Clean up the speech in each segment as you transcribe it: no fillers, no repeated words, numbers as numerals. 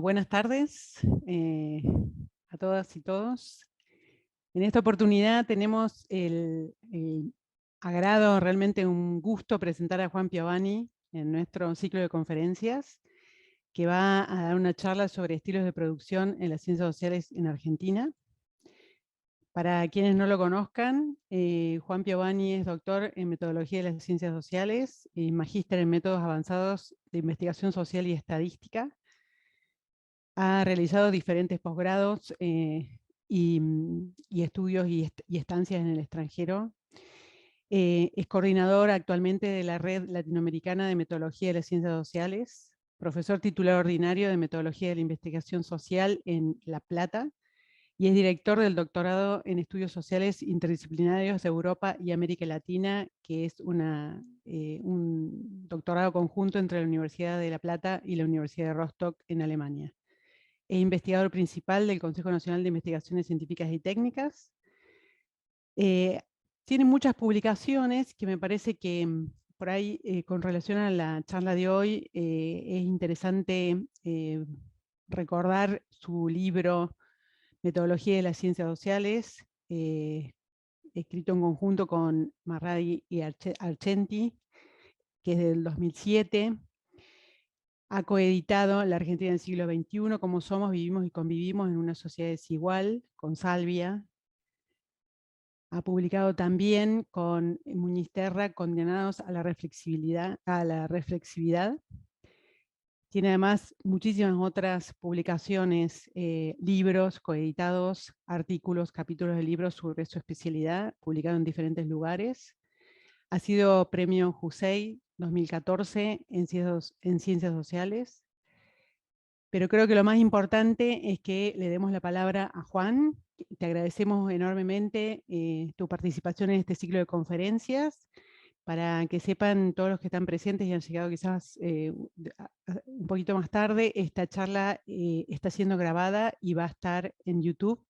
buenas tardes a todas y todos. En esta oportunidad tenemos el agrado, realmente un gusto presentar a Juan Piovani en nuestro ciclo de conferencias, que va a dar una charla sobre estilos de producción en las ciencias sociales en Argentina. Para quienes no lo conozcan, Juan Piovani es doctor en metodología de las ciencias sociales y magíster en métodos avanzados de investigación social y estadística. Ha realizado diferentes posgrados y estudios y estancias en el extranjero. Es coordinador actualmente de la Red Latinoamericana de Metodología de las Ciencias Sociales, profesor titular ordinario de Metodología de la Investigación Social en La Plata, y es director del doctorado en Estudios Sociales Interdisciplinarios de Europa y América Latina, que es un doctorado conjunto entre la Universidad de La Plata y la Universidad de Rostock en Alemania. Es investigador principal del Consejo Nacional de Investigaciones Científicas y Técnicas. Tiene muchas publicaciones que me parece que por ahí, con relación a la charla de hoy, es interesante recordar su libro Metodología de las Ciencias Sociales, escrito en conjunto con Marradi y Argenti, que es del 2007. Ha coeditado La Argentina del siglo XXI, Cómo somos, vivimos y convivimos en una sociedad desigual, con Salvia. Ha publicado también con Muñiz Terra, Condenados a la reflexividad. Tiene además muchísimas otras publicaciones, libros coeditados, artículos, capítulos de libros sobre su especialidad, publicado en diferentes lugares. Ha sido premio Jusey 2014 en Ciencias Sociales. Pero creo que lo más importante es que le demos la palabra a Juan. Te agradecemos enormemente tu participación en este ciclo de conferencias. Para que sepan todos los que están presentes y han llegado quizás un poquito más tarde, esta charla está siendo grabada y va a estar en YouTube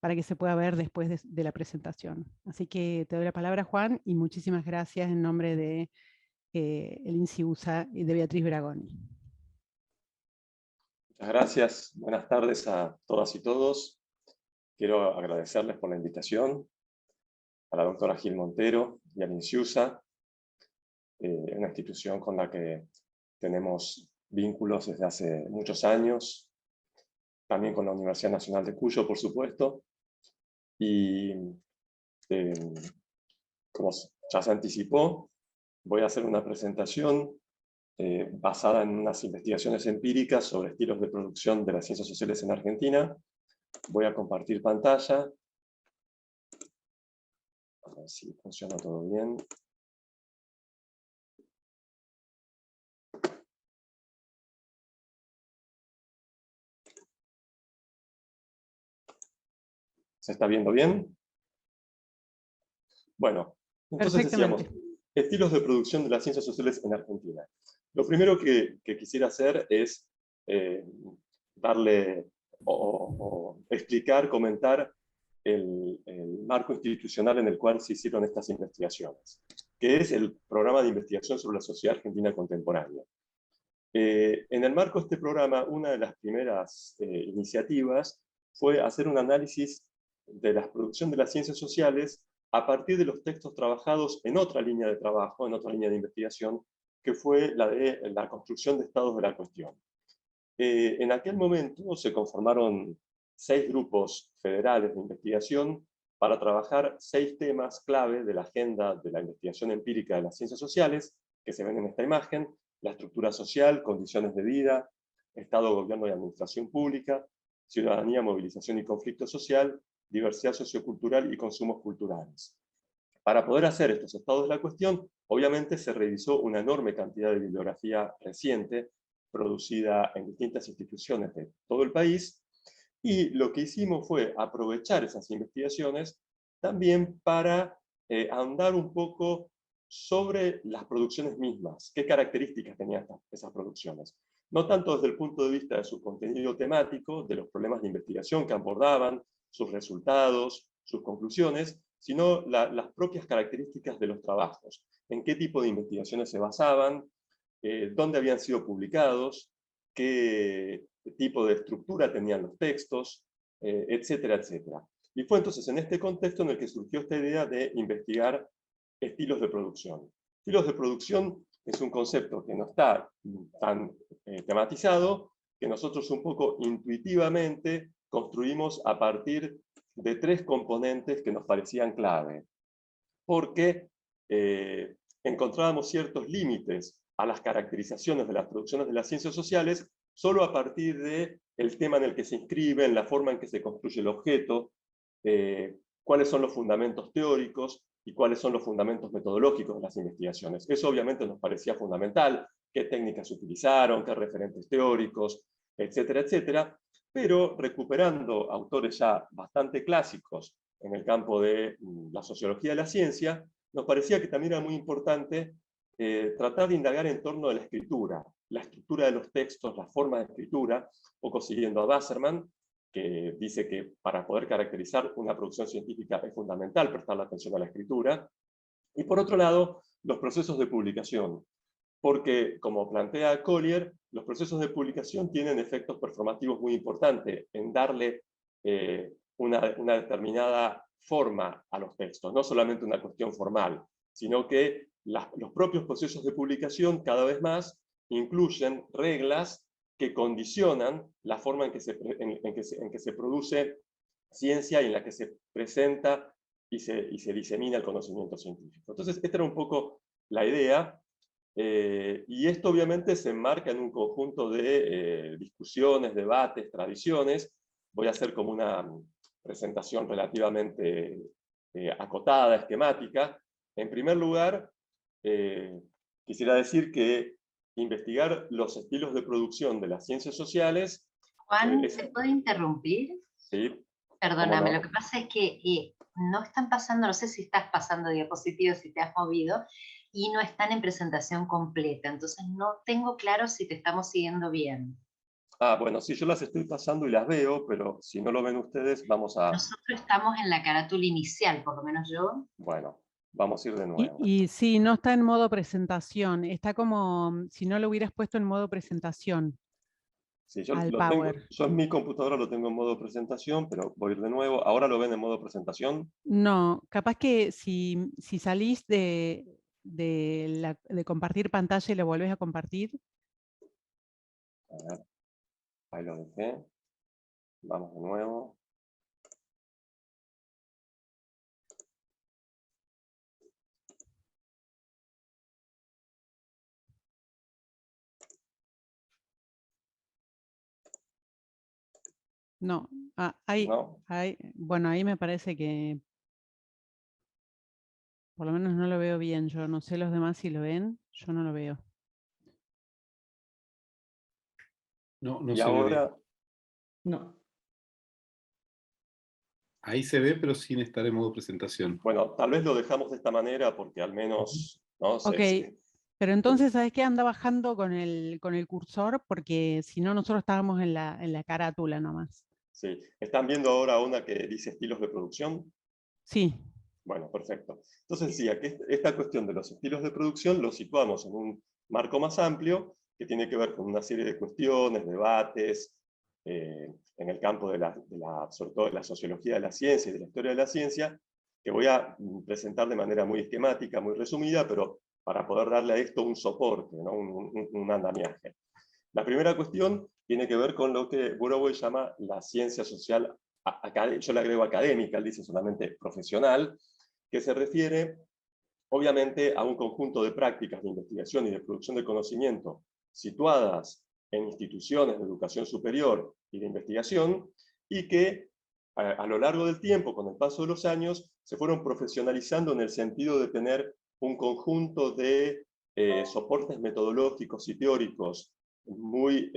para que se pueda ver después de la presentación. Así que te doy la palabra, Juan, y muchísimas gracias en nombre de el INSI-USA y de Beatriz Bragoni. Muchas gracias. Buenas tardes a todas y todos. Quiero agradecerles por la invitación a la doctora Gil Montero y al INSI-USA, una institución con la que tenemos vínculos desde hace muchos años, también con la Universidad Nacional de Cuyo, por supuesto, y como ya se anticipó, voy a hacer una presentación basada en unas investigaciones empíricas sobre estilos de producción de las ciencias sociales en Argentina. Voy a compartir pantalla. A ver si funciona todo bien. ¿Se está viendo bien? Bueno, entonces decíamos, estilos de producción de las ciencias sociales en Argentina. Lo primero que quisiera hacer es darle o explicar, comentar el marco institucional en el cual se hicieron estas investigaciones, que es el Programa de Investigación sobre la Sociedad Argentina Contemporánea. En el marco de este programa, una de las primeras iniciativas fue hacer un análisis de la producción de las ciencias sociales a partir de los textos trabajados en otra línea de trabajo, en otra línea de investigación, que fue la de la construcción de estados de la cuestión. En aquel momento se conformaron 6 grupos federales de investigación para trabajar 6 temas clave de la agenda de la investigación empírica de las ciencias sociales, que se ven en esta imagen: la estructura social, condiciones de vida, Estado, gobierno y administración pública, ciudadanía, movilización y conflicto social, diversidad sociocultural y consumos culturales. Para poder hacer estos estados de la cuestión, obviamente se revisó una enorme cantidad de bibliografía reciente, producida en distintas instituciones de todo el país, y lo que hicimos fue aprovechar esas investigaciones también para ahondar un poco sobre las producciones mismas, qué características tenían esas producciones. No tanto desde el punto de vista de su contenido temático, de los problemas de investigación que abordaban, sus resultados, sus conclusiones, sino las propias características de los trabajos, en qué tipo de investigaciones se basaban, dónde habían sido publicados, qué tipo de estructura tenían los textos, etcétera, etcétera. Y fue entonces en este contexto en el que surgió esta idea de investigar estilos de producción. Estilos de producción es un concepto que no está tan tematizado, que nosotros un poco intuitivamente construimos a partir de 3 componentes que nos parecían clave. Porque encontrábamos ciertos límites a las caracterizaciones de las producciones de las ciencias sociales solo a partir del tema en el que se inscriben, la forma en que se construye el objeto, cuáles son los fundamentos teóricos y cuáles son los fundamentos metodológicos de las investigaciones. Eso obviamente nos parecía fundamental, qué técnicas utilizaron, qué referentes teóricos, etcétera, etcétera, pero recuperando autores ya bastante clásicos en el campo de la sociología de la ciencia, nos parecía que también era muy importante tratar de indagar en torno a la escritura, la estructura de los textos, la forma de escritura, un poco siguiendo a Wasserman, que dice que para poder caracterizar una producción científica es fundamental prestar la atención a la escritura, y por otro lado, los procesos de publicación, porque, como plantea Collier, los procesos de publicación tienen efectos performativos muy importantes en darle una determinada forma a los textos, no solamente una cuestión formal, sino que los propios procesos de publicación cada vez más incluyen reglas que condicionan la forma en que se produce ciencia y en la que se presenta y se disemina el conocimiento científico. Entonces, esta era un poco la idea, y esto obviamente se enmarca en un conjunto de discusiones, debates, tradiciones. Voy a hacer como una presentación relativamente acotada, esquemática. En primer lugar, quisiera decir que investigar los estilos de producción de las ciencias sociales... Juan, ¿se puede interrumpir? Sí. Perdóname, lo que pasa es que no están pasando, no sé si estás pasando diapositivas, si te has movido, y no están en presentación completa, entonces no tengo claro si te estamos siguiendo bien. Ah, bueno, sí, yo las estoy pasando y las veo, pero si no lo ven ustedes, vamos a... Nosotros estamos en la carátula inicial, por lo menos yo. Bueno, vamos a ir de nuevo. Y sí, no está en modo presentación, está como si no lo hubieras puesto en modo presentación. Sí, yo al lo Power. tengo, yo en mi computadora lo tengo en modo presentación, pero voy a ir de nuevo. ¿Ahora lo ven en modo presentación? No, capaz que si salís de compartir pantalla y lo volvés a compartir. A ver, ahí lo dejé. Vamos de nuevo. No, ahí, ¿No? bueno, ahí me parece que por lo menos no lo veo bien. Yo no sé los demás si lo ven, yo no lo veo. No, no Y se ahora, ve. No. Ahí se ve, pero sin estar en modo presentación. bueno, tal vez lo dejamos de esta manera porque al menos, ¿no? Ok, pero entonces, ¿sabes qué? Anda bajando con el cursor porque si no nosotros estábamos en la carátula nomás. Sí. ¿Están viendo ahora una que dice estilos de producción? Sí. Bueno, perfecto. Entonces, sí, aquí esta cuestión de los estilos de producción lo situamos en un marco más amplio que tiene que ver con una serie de cuestiones, debates, en el campo sobre todo de la sociología de la ciencia y de la historia de la ciencia, que voy a presentar de manera muy esquemática, muy resumida, pero para poder darle a esto un soporte, ¿no? un andamiaje. La primera cuestión tiene que ver con lo que Buroway llama la ciencia social, yo le agrego académica, él dice solamente profesional, que se refiere obviamente a un conjunto de prácticas de investigación y de producción de conocimiento situadas en instituciones de educación superior y de investigación, y que a lo largo del tiempo, con el paso de los años, se fueron profesionalizando en el sentido de tener un conjunto de soportes metodológicos y teóricos muy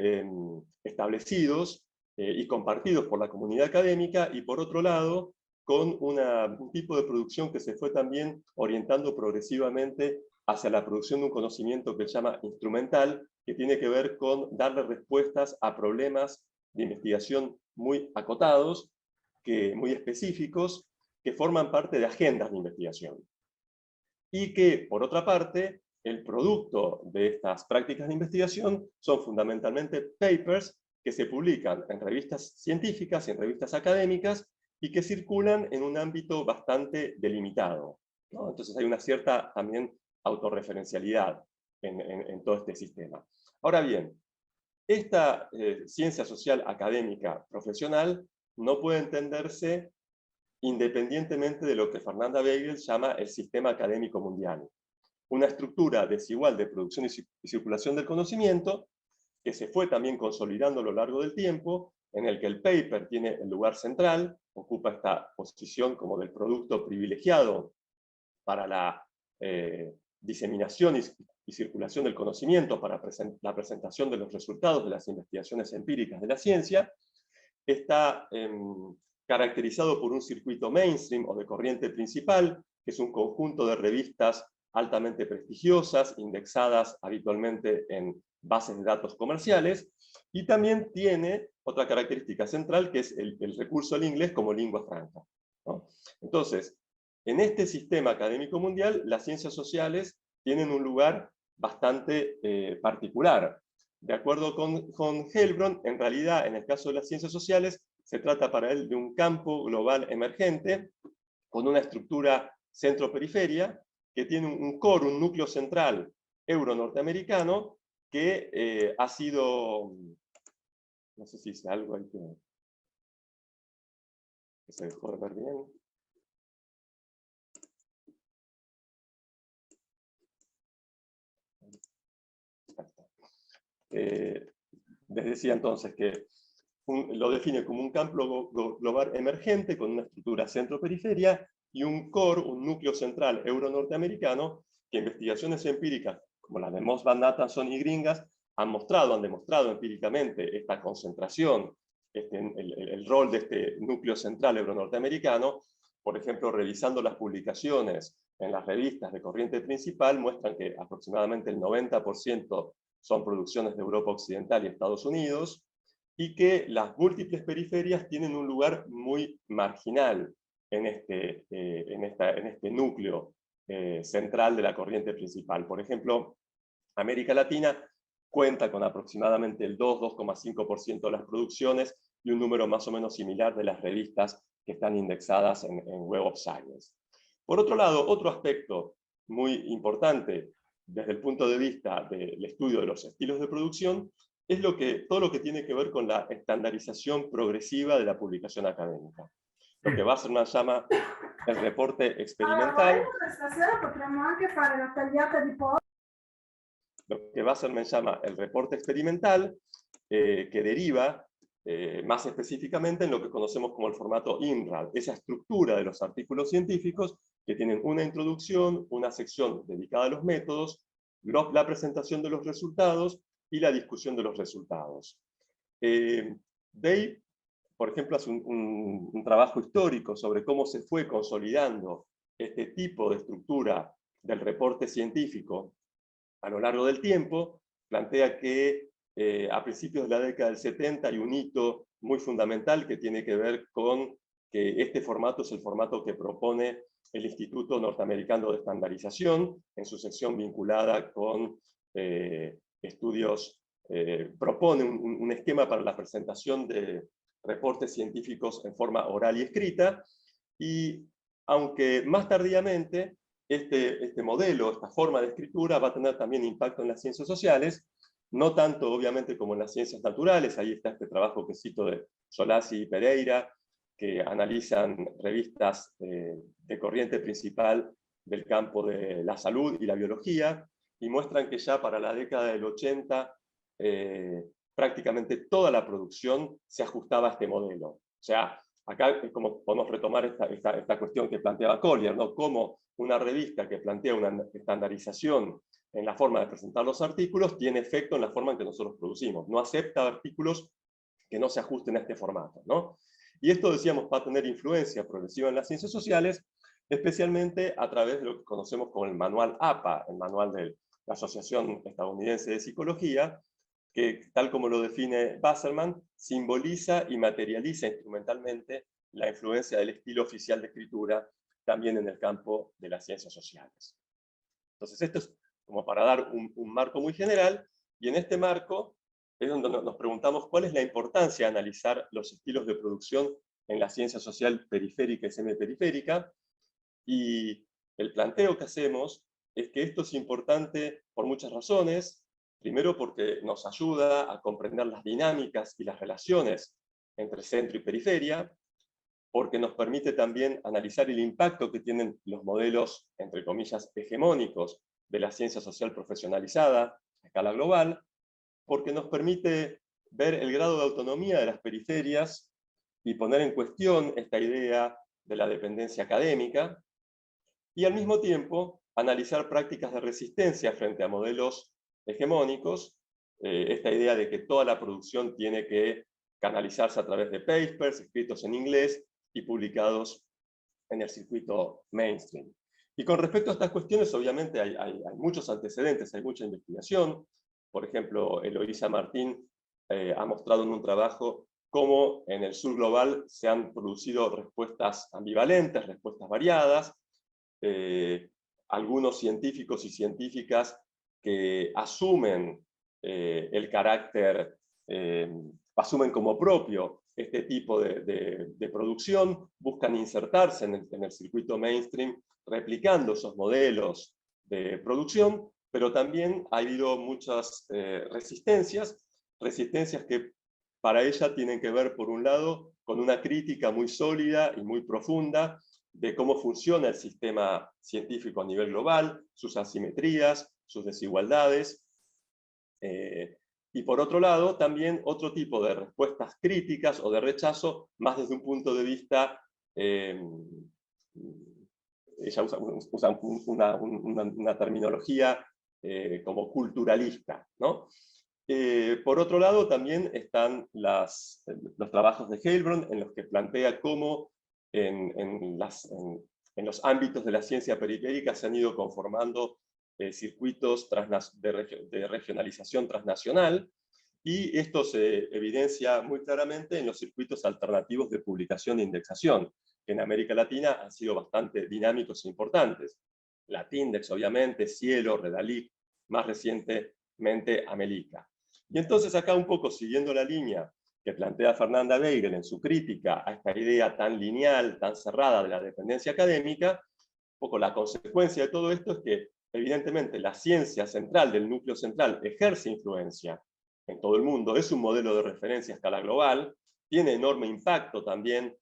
establecidos y compartidos por la comunidad académica, y por otro lado, con un tipo de producción que se fue también orientando progresivamente hacia la producción de un conocimiento que se llama instrumental, que tiene que ver con darle respuestas a problemas de investigación muy acotados, muy específicos, que forman parte de agendas de investigación. Y que, por otra parte, el producto de estas prácticas de investigación son fundamentalmente papers que se publican en revistas científicas y en revistas académicas y que circulan en un ámbito bastante delimitado, ¿no? Entonces hay una cierta también autorreferencialidad en todo este sistema. Ahora bien, esta ciencia social académica profesional no puede entenderse independientemente de lo que Fernanda Weigel llama el sistema académico mundial. Una estructura desigual de producción y circulación del conocimiento, que se fue también consolidando a lo largo del tiempo, en el que el paper tiene el lugar central, ocupa esta posición como del producto privilegiado para la diseminación y circulación del conocimiento, para la presentación de los resultados de las investigaciones empíricas de la ciencia, está caracterizado por un circuito mainstream o de corriente principal, que es un conjunto de revistas altamente prestigiosas, indexadas habitualmente en bases de datos comerciales, y también tiene otra característica central, que es el recurso al inglés como lengua franca, ¿no? Entonces, en este sistema académico mundial, las ciencias sociales tienen un lugar bastante particular. De acuerdo con Hellbrun, en realidad, en el caso de las ciencias sociales, se trata para él de un campo global emergente, con una estructura centro-periferia, que tiene un core, un núcleo central euro-norteamericano, que ha sido, no sé si hice algo ahí que se dejó de ver bien. Les decía entonces que lo define como un campo global emergente con una estructura centro-periferia y un core, un núcleo central euro-norteamericano, que investigaciones empíricas como las de Moss, Van Nathanson y Gringas han demostrado empíricamente esta concentración, el rol de este núcleo central euro-norteamericano. Por ejemplo, revisando las publicaciones en las revistas de corriente principal, muestran que aproximadamente el 90% son producciones de Europa Occidental y Estados Unidos, y que las múltiples periferias tienen un lugar muy marginal en este núcleo central de la corriente principal. Por ejemplo, América Latina cuenta con aproximadamente el 2,5% de las producciones y un número más o menos similar de las revistas que están indexadas en Web of Science. Por otro lado, otro aspecto muy importante desde el punto de vista del estudio de los estilos de producción es todo lo que tiene que ver con la estandarización progresiva de la publicación académica. Lo que Wasserman llama el reporte experimental. Lo que Wasserman llama el reporte experimental, que deriva más específicamente en lo que conocemos como el formato INRAD, esa estructura de los artículos científicos que tienen una introducción, una sección dedicada a los métodos, la presentación de los resultados y la discusión de los resultados. Dave, por ejemplo, hace un trabajo histórico sobre cómo se fue consolidando este tipo de estructura del reporte científico a lo largo del tiempo. Plantea que a principios de la década del 70 hay un hito muy fundamental que tiene que ver con que este formato es el formato que propone el Instituto Norteamericano de Estandarización en su sección vinculada con estudios, propone un esquema para la presentación de reportes científicos en forma oral y escrita, y aunque más tardíamente este modelo, esta forma de escritura va a tener también impacto en las ciencias sociales, no tanto obviamente como en las ciencias naturales. Ahí está este trabajo que cito de Solasi y Pereira, que analizan revistas de corriente principal del campo de la salud y la biología, y muestran que ya para la década del 80 prácticamente toda la producción se ajustaba a este modelo. O sea, acá es como podemos retomar esta cuestión que planteaba Collier, ¿no? Cómo una revista que plantea una estandarización en la forma de presentar los artículos tiene efecto en la forma en que nosotros producimos. No acepta artículos que no se ajusten a este formato, ¿no? Y esto, decíamos, va a tener influencia progresiva en las ciencias sociales, especialmente a través de lo que conocemos como el manual APA, el manual de la Asociación Estadounidense de Psicología, que, tal como lo define Wasserman, simboliza y materializa instrumentalmente la influencia del estilo oficial de escritura también en el campo de las ciencias sociales. Entonces, esto es como para dar un marco muy general, y en este marco es donde nos preguntamos cuál es la importancia de analizar los estilos de producción en la ciencia social periférica y semiperiférica, y el planteo que hacemos es que esto es importante por muchas razones. Primero, porque nos ayuda a comprender las dinámicas y las relaciones entre centro y periferia, porque nos permite también analizar el impacto que tienen los modelos, entre comillas, hegemónicos de la ciencia social profesionalizada a escala global, porque nos permite ver el grado de autonomía de las periferias y poner en cuestión esta idea de la dependencia académica, y al mismo tiempo analizar prácticas de resistencia frente a modelos hegemónicos, esta idea de que toda la producción tiene que canalizarse a través de papers escritos en inglés y publicados en el circuito mainstream. Y con respecto a estas cuestiones, obviamente hay muchos antecedentes, hay mucha investigación. Por ejemplo, Eloísa Martín ha mostrado en un trabajo cómo en el sur global se han producido respuestas ambivalentes, respuestas variadas. Algunos científicos y científicas que asumen el carácter, asumen como propio este tipo de producción, buscan insertarse en el circuito mainstream, replicando esos modelos de producción, pero también ha habido muchas resistencias que para ella tienen que ver, por un lado, con una crítica muy sólida y muy profunda de cómo funciona el sistema científico a nivel global, sus asimetrías, sus desigualdades, y por otro lado también otro tipo de respuestas críticas o de rechazo, más desde un punto de vista, ella usa una terminología como culturalista, ¿no? Por otro lado también están los trabajos de Heilbron, en los que plantea cómo en los ámbitos de la ciencia periférica se han ido conformando circuitos de regionalización transnacional, y esto se evidencia muy claramente en los circuitos alternativos de publicación e indexación, que en América Latina han sido bastante dinámicos e importantes. Latindex, obviamente, Cielo, Redalic, más recientemente Amelica. Y entonces acá un poco siguiendo la línea que plantea Fernanda Weigel en su crítica a esta idea tan lineal, tan cerrada de la dependencia académica, un poco la consecuencia de todo esto es que evidentemente la ciencia central del núcleo central ejerce influencia en todo el mundo, es un modelo de referencia a escala global, tiene enorme impacto también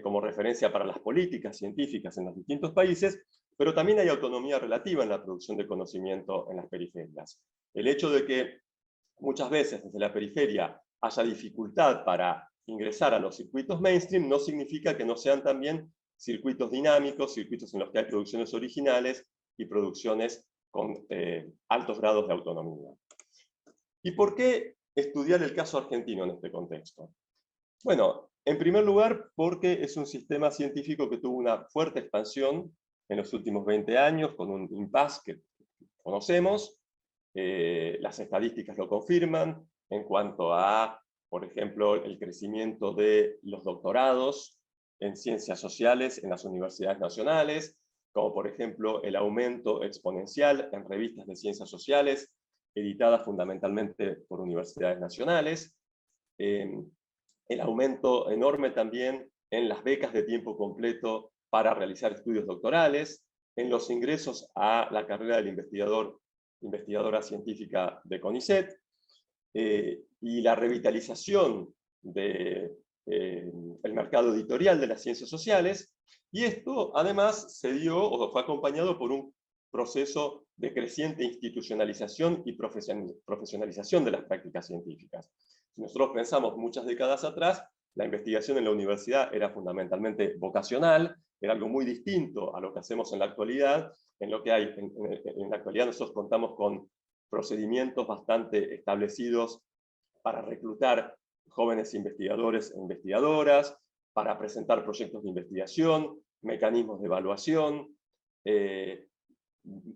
como referencia para las políticas científicas en los distintos países, pero también hay autonomía relativa en la producción de conocimiento en las periferias. El hecho de que muchas veces desde la periferia haya dificultad para ingresar a los circuitos mainstream no significa que no sean también circuitos dinámicos, circuitos en los que hay producciones originales y producciones con altos grados de autonomía. ¿Y por qué estudiar el caso argentino en este contexto? Bueno, en primer lugar, porque es un sistema científico que tuvo una fuerte expansión en los últimos 20 años, con un impasse que conocemos. Las estadísticas lo confirman en cuanto a, por ejemplo, el crecimiento de los doctorados en ciencias sociales en las universidades nacionales, como por ejemplo el aumento exponencial en revistas de ciencias sociales editadas fundamentalmente por universidades nacionales, el aumento enorme también en las becas de tiempo completo para realizar estudios doctorales, en los ingresos a la carrera del investigadora científica de CONICET, y la revitalización del mercado editorial de las ciencias sociales, y esto además se dio o fue acompañado por un proceso de creciente institucionalización y profesionalización de las prácticas científicas. Si nosotros pensamos muchas décadas atrás, la investigación en la universidad era fundamentalmente vocacional, era algo muy distinto a lo que hacemos en la actualidad. En la actualidad nosotros contamos con procedimientos bastante establecidos para reclutar jóvenes investigadores e investigadoras, para presentar proyectos de investigación, mecanismos de evaluación,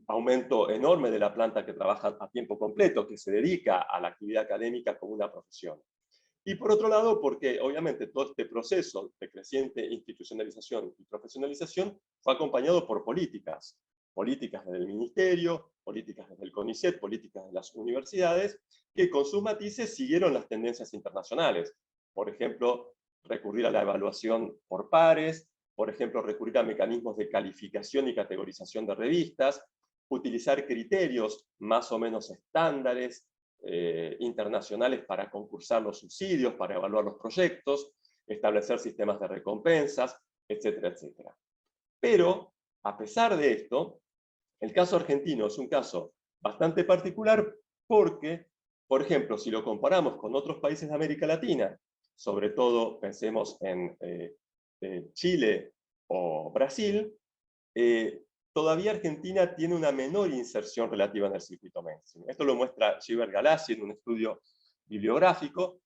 aumento enorme de la planta que trabaja a tiempo completo, que se dedica a la actividad académica como una profesión. Y por otro lado, porque obviamente todo este proceso de creciente institucionalización y profesionalización fue acompañado por políticas desde el ministerio, políticas desde el CONICET, políticas de las universidades, que con sus matices siguieron las tendencias internacionales. Por ejemplo, recurrir a la evaluación por pares, por ejemplo, recurrir a mecanismos de calificación y categorización de revistas, utilizar criterios más o menos estándares internacionales para concursar los subsidios, para evaluar los proyectos, establecer sistemas de recompensas, etcétera, etcétera. Pero, a pesar de esto, el caso argentino es un caso bastante particular porque, por ejemplo, si lo comparamos con otros países de América Latina, sobre todo pensemos en Chile o Brasil, todavía Argentina tiene una menor inserción relativa en el circuito mainstream. Esto lo muestra Gilbert Galassi en un estudio bibliográfico.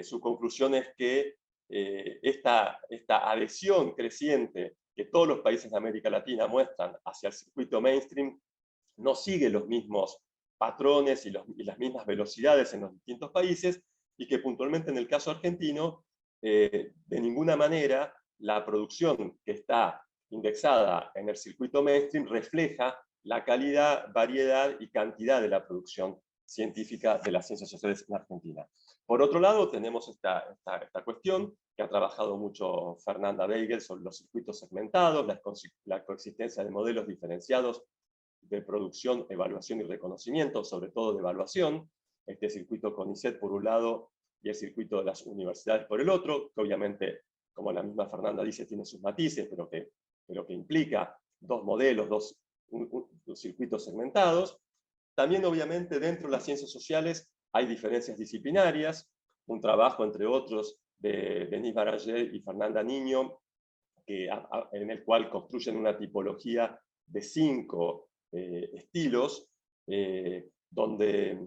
Su conclusión es que esta adhesión creciente que todos los países de América Latina muestran hacia el circuito mainstream no sigue los mismos patrones y las mismas velocidades en los distintos países, y que puntualmente en el caso argentino, de ninguna manera la producción que está indexada en el circuito mainstream refleja la calidad, variedad y cantidad de la producción científica de las ciencias sociales en Argentina. Por otro lado, tenemos esta cuestión que ha trabajado mucho Fernanda Weigel sobre los circuitos segmentados, la coexistencia de modelos diferenciados de producción, evaluación y reconocimiento, sobre todo de evaluación, este circuito CONICET por un lado y el circuito de las universidades por el otro, que obviamente, como la misma Fernanda dice, tiene sus matices, pero que implica dos modelos, dos circuitos segmentados. También, obviamente, dentro de las ciencias sociales hay diferencias disciplinarias, un trabajo, entre otros, de Denis Baranger y Fernanda Niño, en el cual construyen una tipología de 5 estilos, donde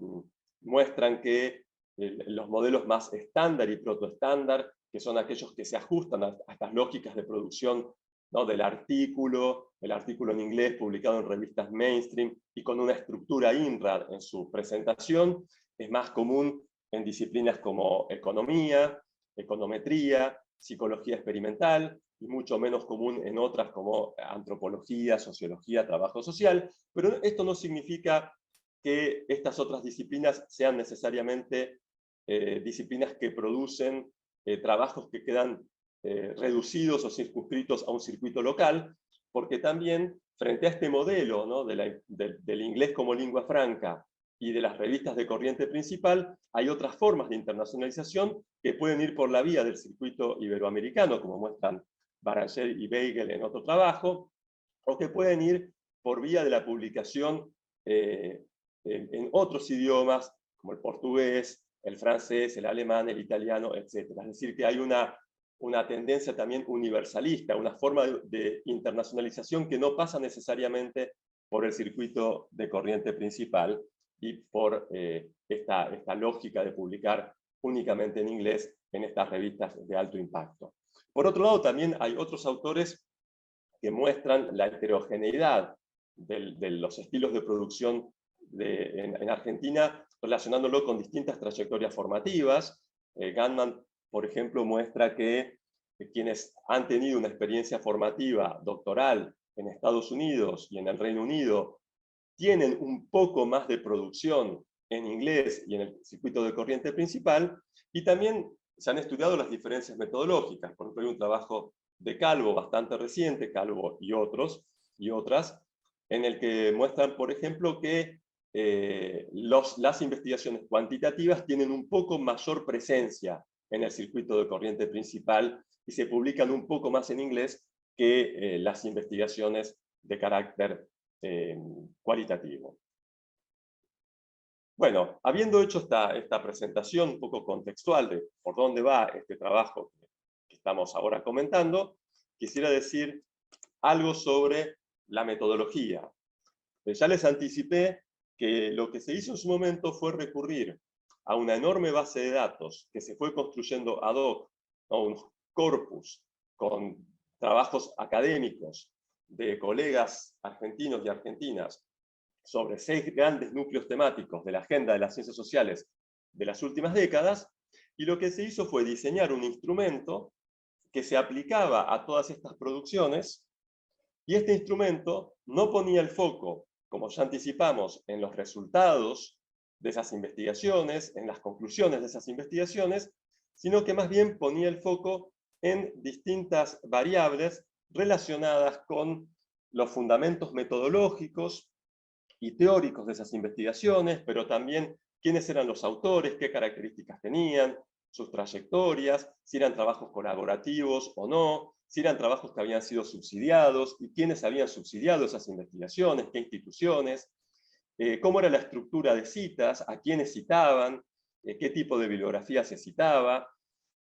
muestran que los modelos más estándar y protoestándar, que son aquellos que se ajustan a estas lógicas de producción, ¿no?, del artículo, el artículo en inglés publicado en revistas mainstream y con una estructura INRAD en su presentación, es más común en disciplinas como economía, econometría, psicología experimental, y mucho menos común en otras como antropología, sociología, trabajo social. Pero esto no significa que estas otras disciplinas sean necesariamente disciplinas que producen trabajos que quedan reducidos o circunscritos a un circuito local, porque también frente a este modelo, ¿no?, del inglés como lengua franca y de las revistas de corriente principal, hay otras formas de internacionalización que pueden ir por la vía del circuito iberoamericano, como muestran Baranger y Weigel en otro trabajo, o que pueden ir por vía de la publicación en otros idiomas, como el portugués, el francés, el alemán, el italiano, etc. Es decir, que hay una tendencia también universalista, una forma de internacionalización que no pasa necesariamente por el circuito de corriente principal y por esta lógica de publicar únicamente en inglés en estas revistas de alto impacto. Por otro lado, también hay otros autores que muestran la heterogeneidad de los estilos de producción en Argentina, relacionándolo con distintas trayectorias formativas. Gantman, por ejemplo, muestra que quienes han tenido una experiencia formativa doctoral en Estados Unidos y en el Reino Unido tienen un poco más de producción en inglés y en el circuito de corriente principal, y también se han estudiado las diferencias metodológicas. Por ejemplo, hay un trabajo de Calvo bastante reciente, Calvo y otros y otras, en el que muestran, por ejemplo, que las investigaciones cuantitativas tienen un poco mayor presencia en el circuito de corriente principal y se publican un poco más en inglés que las investigaciones de carácter cualitativo. Bueno, habiendo hecho esta presentación un poco contextual de por dónde va este trabajo que estamos ahora comentando, quisiera decir algo sobre la metodología. Ya les anticipé que lo que se hizo en su momento fue recurrir a una enorme base de datos que se fue construyendo ad hoc, ¿no?, un corpus con trabajos académicos de colegas argentinos y argentinas sobre 6 grandes núcleos temáticos de la agenda de las ciencias sociales de las últimas décadas, y lo que se hizo fue diseñar un instrumento que se aplicaba a todas estas producciones, y este instrumento no ponía el foco como ya anticipamos, en los resultados de esas investigaciones, en las conclusiones de esas investigaciones, sino que más bien ponía el foco en distintas variables relacionadas con los fundamentos metodológicos y teóricos de esas investigaciones, pero también quiénes eran los autores, qué características tenían, sus trayectorias, si eran trabajos colaborativos o no, si eran trabajos que habían sido subsidiados y quiénes habían subsidiado esas investigaciones, qué instituciones, cómo era la estructura de citas, a quiénes citaban, qué tipo de bibliografía se citaba.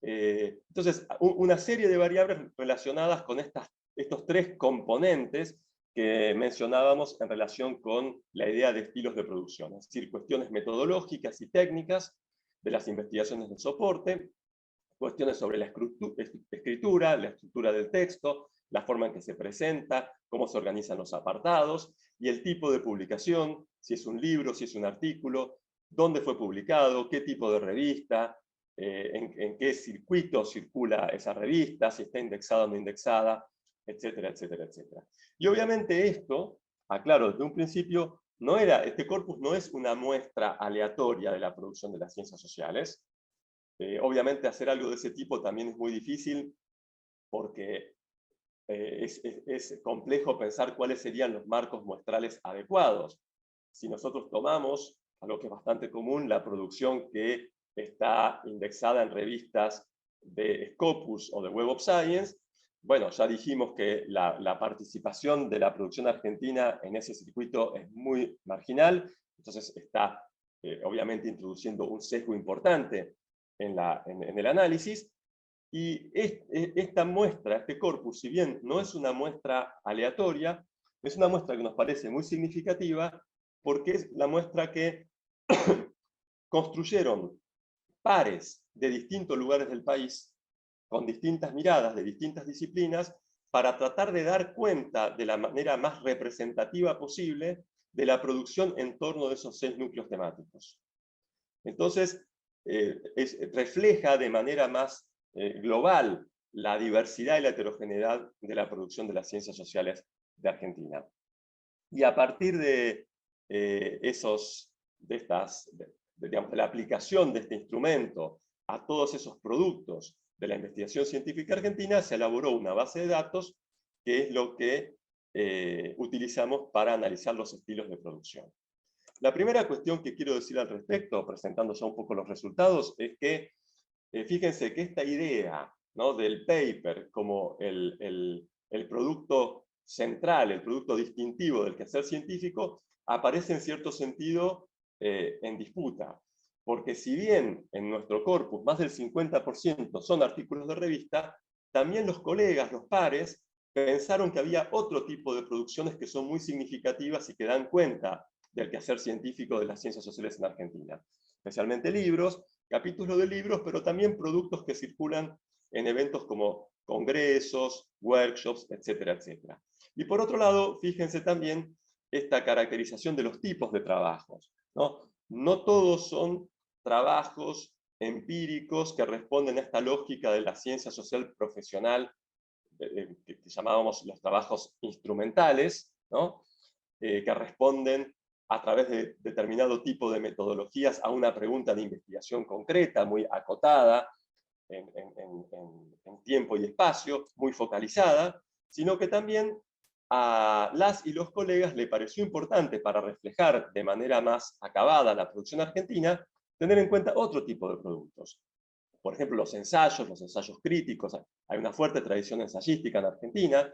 Entonces, una serie de variables relacionadas con estos tres componentes que mencionábamos en relación con la idea de estilos de producción, es decir, cuestiones metodológicas y técnicas de las investigaciones de soporte, cuestiones sobre la escritura, la estructura del texto, la forma en que se presenta, cómo se organizan los apartados, y el tipo de publicación, si es un libro, si es un artículo, dónde fue publicado, qué tipo de revista, en qué circuito circula esa revista, si está indexada o no indexada, etcétera, etcétera, etcétera. Y obviamente esto, aclaro, desde un principio, este corpus no es una muestra aleatoria de la producción de las ciencias sociales. Obviamente hacer algo de ese tipo también es muy difícil porque es complejo pensar cuáles serían los marcos muestrales adecuados. Si nosotros tomamos, algo que es bastante común, la producción que está indexada en revistas de Scopus o de Web of Science, bueno, ya dijimos que la participación de la producción argentina en ese circuito es muy marginal, entonces está obviamente introduciendo un sesgo importante en el análisis, y esta muestra, este corpus, si bien no es una muestra aleatoria, es una muestra que nos parece muy significativa porque es la muestra que construyeron pares de distintos lugares del país, con distintas miradas de distintas disciplinas, para tratar de dar cuenta de la manera más representativa posible de la producción en torno de esos 6 núcleos temáticos. Entonces, refleja de manera más global la diversidad y la heterogeneidad de la producción de las ciencias sociales de Argentina. Y a partir de la aplicación de este instrumento a todos esos productos de la investigación científica argentina, se elaboró una base de datos que es lo que utilizamos para analizar los estilos de producción. La primera cuestión que quiero decir al respecto, presentando ya un poco los resultados, es que fíjense que esta idea, ¿no?, del paper como el producto central, el producto distintivo del quehacer científico, aparece en cierto sentido en disputa. Porque si bien en nuestro corpus más del 50% son artículos de revista, también los colegas, los pares, pensaron que había otro tipo de producciones que son muy significativas y que dan cuenta del quehacer científico de las ciencias sociales en Argentina. Especialmente libros, capítulos de libros, pero también productos que circulan en eventos como congresos, workshops, etcétera, etcétera. Y por otro lado, fíjense también esta caracterización de los tipos de trabajos, ¿no? No todos son trabajos empíricos que responden a esta lógica de la ciencia social profesional, que llamábamos los trabajos instrumentales, ¿no? Que responden a través de determinado tipo de metodologías a una pregunta de investigación concreta, muy acotada en tiempo y espacio, muy focalizada, sino que también a las y los colegas le pareció importante, para reflejar de manera más acabada la producción argentina, tener en cuenta otro tipo de productos. Por ejemplo, los ensayos críticos, hay una fuerte tradición ensayística en Argentina.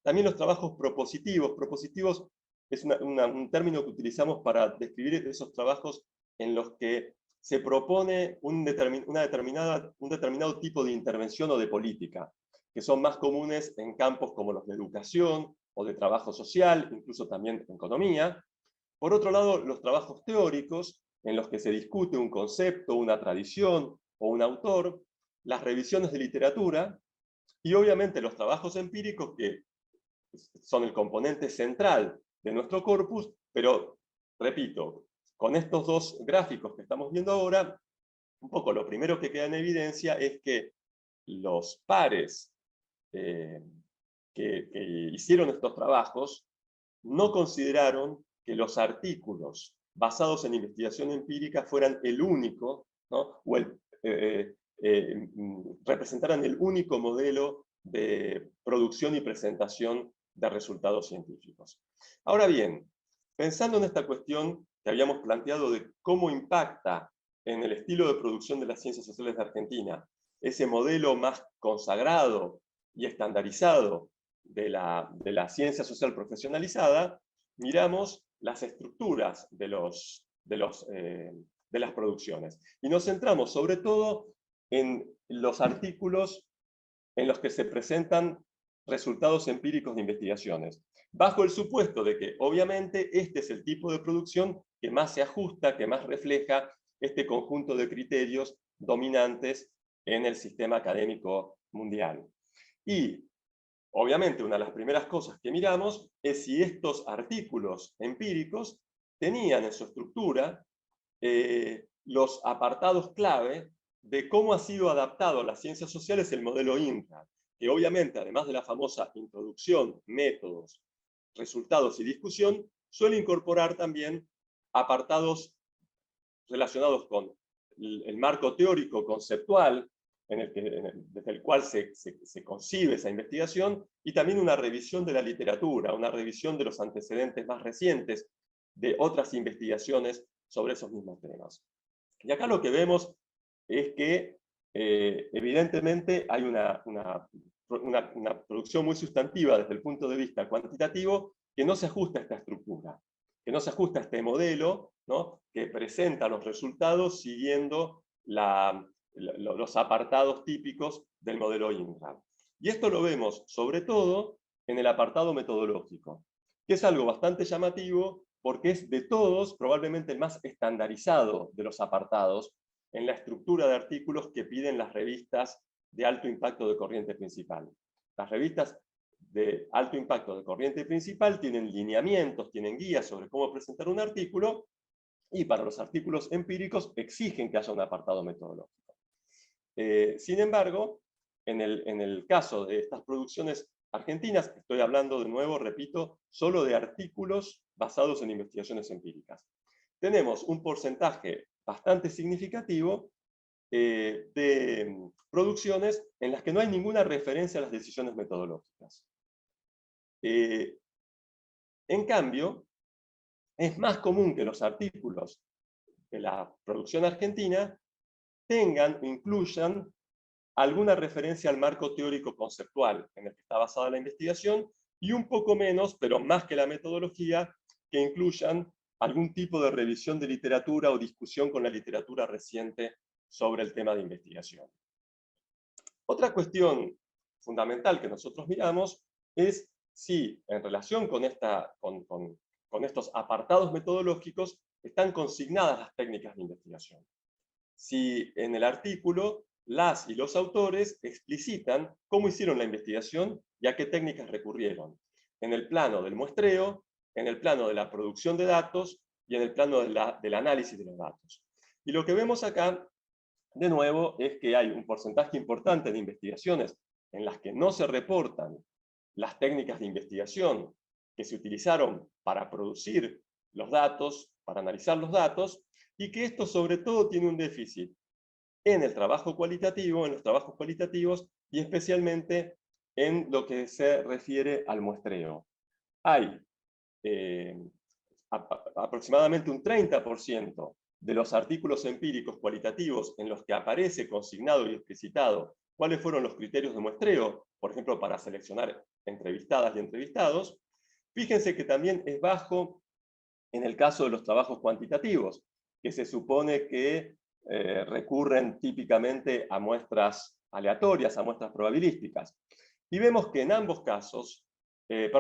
También los trabajos propositivos. Propositivos es un término que utilizamos para describir esos trabajos en los que se propone un determinado tipo de intervención o de política, que son más comunes en campos como los de educación o de trabajo social, incluso también en economía. Por otro lado, los trabajos teóricos, en los que se discute un concepto, una tradición o un autor, las revisiones de literatura, y obviamente los trabajos empíricos, que son el componente central de nuestro corpus, pero, repito, con estos dos gráficos que estamos viendo ahora, un poco lo primero que queda en evidencia es que los pares que hicieron estos trabajos no consideraron que los artículos basados en investigación empírica fueran el único, ¿no? O representaran el único modelo de producción y presentación de resultados científicos. Ahora bien, pensando en esta cuestión que habíamos planteado de cómo impacta en el estilo de producción de las ciencias sociales de Argentina ese modelo más consagrado y estandarizado de la ciencia social profesionalizada, miramos las estructuras de las producciones. Y nos centramos sobre todo en los artículos en los que se presentan resultados empíricos de investigaciones, bajo el supuesto de que obviamente este es el tipo de producción que más se ajusta, que más refleja este conjunto de criterios dominantes en el sistema académico mundial. Y obviamente una de las primeras cosas que miramos es si estos artículos empíricos tenían en su estructura los apartados clave de cómo ha sido adaptado a las ciencias sociales el modelo INRAD, que obviamente, además de la famosa introducción, métodos, resultados y discusión, suele incorporar también apartados relacionados con el marco teórico conceptual desde el cual se concibe esa investigación, y también una revisión de la literatura, una revisión de los antecedentes más recientes de otras investigaciones sobre esos mismos temas. Y acá lo que vemos es que evidentemente hay una producción muy sustantiva desde el punto de vista cuantitativo que no se ajusta a esta estructura, que no se ajusta a este modelo, ¿no?, que presenta los resultados siguiendo los apartados típicos del modelo INRAD. Y esto lo vemos sobre todo en el apartado metodológico, que es algo bastante llamativo porque es de todos probablemente el más estandarizado de los apartados en la estructura de artículos que piden las revistas de alto impacto de corriente principal. Las revistas de alto impacto de corriente principal tienen lineamientos, tienen guías sobre cómo presentar un artículo, y para los artículos empíricos exigen que haya un apartado metodológico. Sin embargo, en el caso de estas producciones argentinas, estoy hablando de nuevo, repito, solo de artículos basados en investigaciones empíricas. Tenemos un porcentaje bastante significativo de producciones en las que no hay ninguna referencia a las decisiones metodológicas. En cambio, es más común que los artículos de la producción argentina tengan o incluyan alguna referencia al marco teórico conceptual en el que está basada la investigación, y un poco menos, pero más que la metodología, que incluyan algún tipo de revisión de literatura o discusión con la literatura reciente sobre el tema de investigación. Otra cuestión fundamental que nosotros miramos es si, en relación con estos apartados metodológicos, están consignadas las técnicas de investigación. Si en el artículo las y los autores explicitan cómo hicieron la investigación y a qué técnicas recurrieron, en el plano del muestreo, en el plano de la producción de datos y en el plano del análisis de los datos. Y lo que vemos acá, de nuevo, es que hay un porcentaje importante de investigaciones en las que no se reportan las técnicas de investigación que se utilizaron para producir los datos, para analizar los datos, y que esto sobre todo tiene un déficit en el trabajo cualitativo, en los trabajos cualitativos, y especialmente en lo que se refiere al muestreo. Hay aproximadamente un 30% de los artículos empíricos cualitativos en los que aparece consignado y explicitado cuáles fueron los criterios de muestreo, por ejemplo, para seleccionar entrevistadas y entrevistados. Fíjense que también es bajo en el caso de los trabajos cuantitativos, que se supone que recurren típicamente a muestras aleatorias, a muestras probabilísticas. Y vemos que en ambos casos, que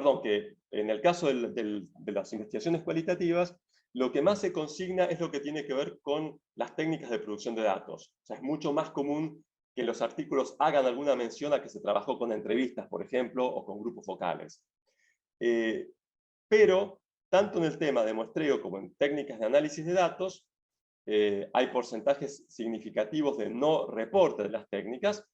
en el caso de las investigaciones cualitativas, lo que más se consigna es lo que tiene que ver con las técnicas de producción de datos. O sea, es mucho más común que los artículos hagan alguna mención a que se trabajó con entrevistas, por ejemplo, o con grupos focales. Pero, tanto en el tema de muestreo como en técnicas de análisis de datos, hay porcentajes significativos de no reporte de las técnicas.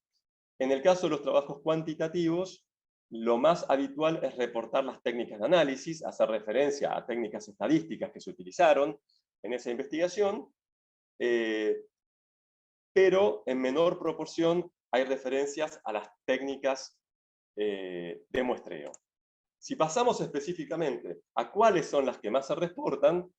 En el caso de los trabajos cuantitativos, lo más habitual es reportar las técnicas de análisis, hacer referencia a técnicas estadísticas que se utilizaron en esa investigación, pero en menor proporción hay referencias a las técnicas de muestreo. Si pasamos específicamente a cuáles son las que más se reportan,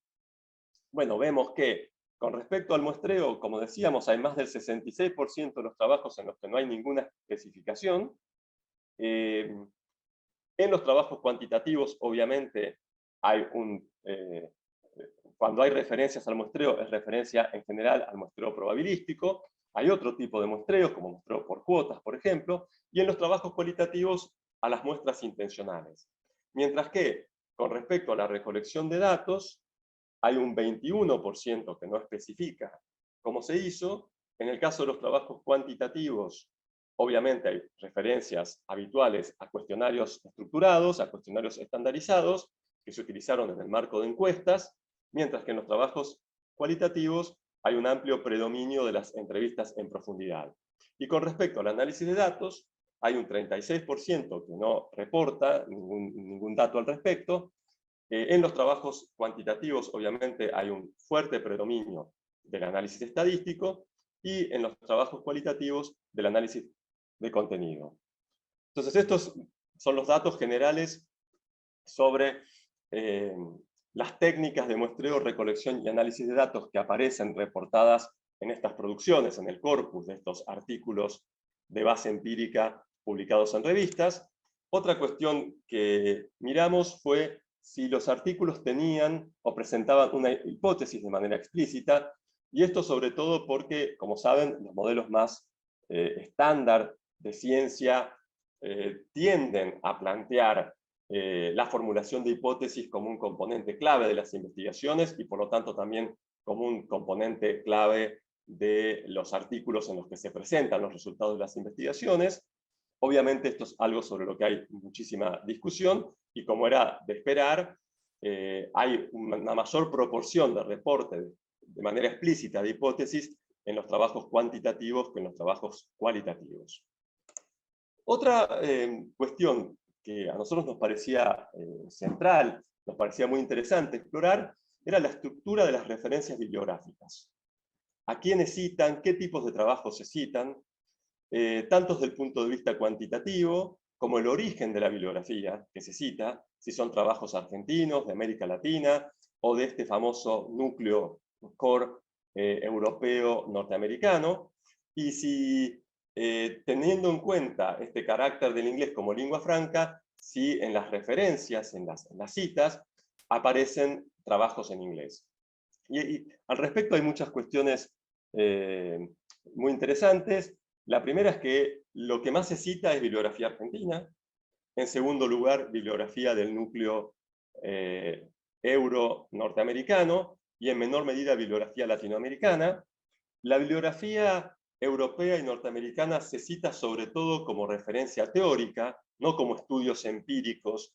bueno, vemos que con respecto al muestreo, como decíamos, hay más del 66% de los trabajos en los que no hay ninguna especificación. En los trabajos cuantitativos, obviamente, hay cuando hay referencias al muestreo, es referencia en general al muestreo probabilístico. Hay otro tipo de muestreos, como muestreo por cuotas, por ejemplo, y en los trabajos cualitativos, a las muestras intencionales. Mientras que, con respecto a la recolección de datos, hay un 21% que no especifica cómo se hizo. En el caso de los trabajos cuantitativos, obviamente hay referencias habituales a cuestionarios estructurados, a cuestionarios estandarizados, que se utilizaron en el marco de encuestas, mientras que en los trabajos cualitativos hay un amplio predominio de las entrevistas en profundidad. Y con respecto al análisis de datos, hay un 36% que no reporta ningún dato al respecto. En los trabajos cuantitativos, obviamente, hay un fuerte predominio del análisis estadístico, y en los trabajos cualitativos del análisis de contenido. Entonces, estos son los datos generales sobre las técnicas de muestreo, recolección y análisis de datos que aparecen reportadas en estas producciones, en el corpus de estos artículos de base empírica publicados en revistas. Otra cuestión que miramos fue si los artículos tenían o presentaban una hipótesis de manera explícita, y esto sobre todo porque, como saben, los modelos más estándar de ciencia tienden a plantear la formulación de hipótesis como un componente clave de las investigaciones, y por lo tanto también como un componente clave de los artículos en los que se presentan los resultados de las investigaciones. Obviamente esto es algo sobre lo que hay muchísima discusión, y como era de esperar, hay una mayor proporción de reporte de manera explícita de hipótesis en los trabajos cuantitativos que en los trabajos cualitativos. Otra cuestión que a nosotros nos parecía central, nos parecía muy interesante explorar, era la estructura de las referencias bibliográficas. ¿A quiénes citan? ¿Qué tipos de trabajos se citan? Tanto desde el punto de vista cuantitativo, como el origen de la bibliografía que se cita, si son trabajos argentinos, de América Latina, o de este famoso núcleo core europeo norteamericano, y si teniendo en cuenta este carácter del inglés como lengua franca, si en las referencias, en las citas, aparecen trabajos en inglés. Y al respecto hay muchas cuestiones muy interesantes. La primera es que lo que más se cita es bibliografía argentina. En segundo lugar, bibliografía del núcleo euro-norteamericano, y en menor medida bibliografía latinoamericana. La bibliografía europea y norteamericana se cita sobre todo como referencia teórica, no como estudios empíricos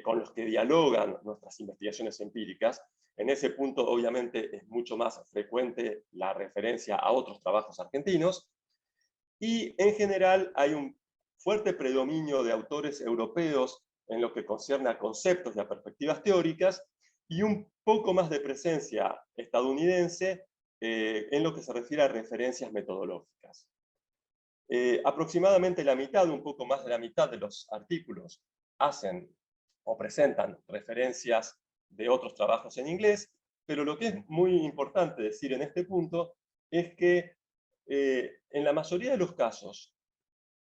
con los que dialogan nuestras investigaciones empíricas. En ese punto, obviamente, es mucho más frecuente la referencia a otros trabajos argentinos. Y en general hay un fuerte predominio de autores europeos en lo que concierne a conceptos y a perspectivas teóricas, y un poco más de presencia estadounidense en lo que se refiere a referencias metodológicas. Aproximadamente la mitad, un poco más de la mitad de los artículos hacen o presentan referencias de otros trabajos en inglés, pero lo que es muy importante decir en este punto es que en la mayoría de los casos,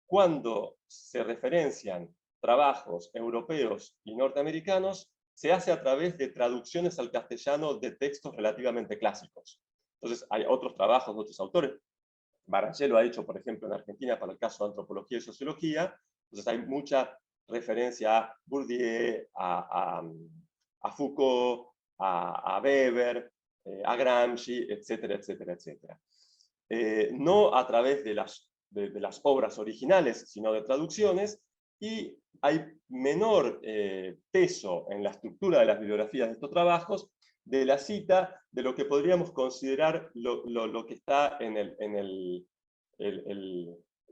cuando se referencian trabajos europeos y norteamericanos, se hace a través de traducciones al castellano de textos relativamente clásicos. Entonces hay otros trabajos de otros autores. Barangé lo ha hecho, por ejemplo, en Argentina para el caso de antropología y sociología. Entonces hay mucha referencia a Bourdieu, a Foucault, a Weber, a Gramsci, etcétera, etcétera, etcétera. No a través de las obras originales, sino de traducciones, y hay menor peso en la estructura de las bibliografías de estos trabajos de la cita de lo que podríamos considerar lo que está en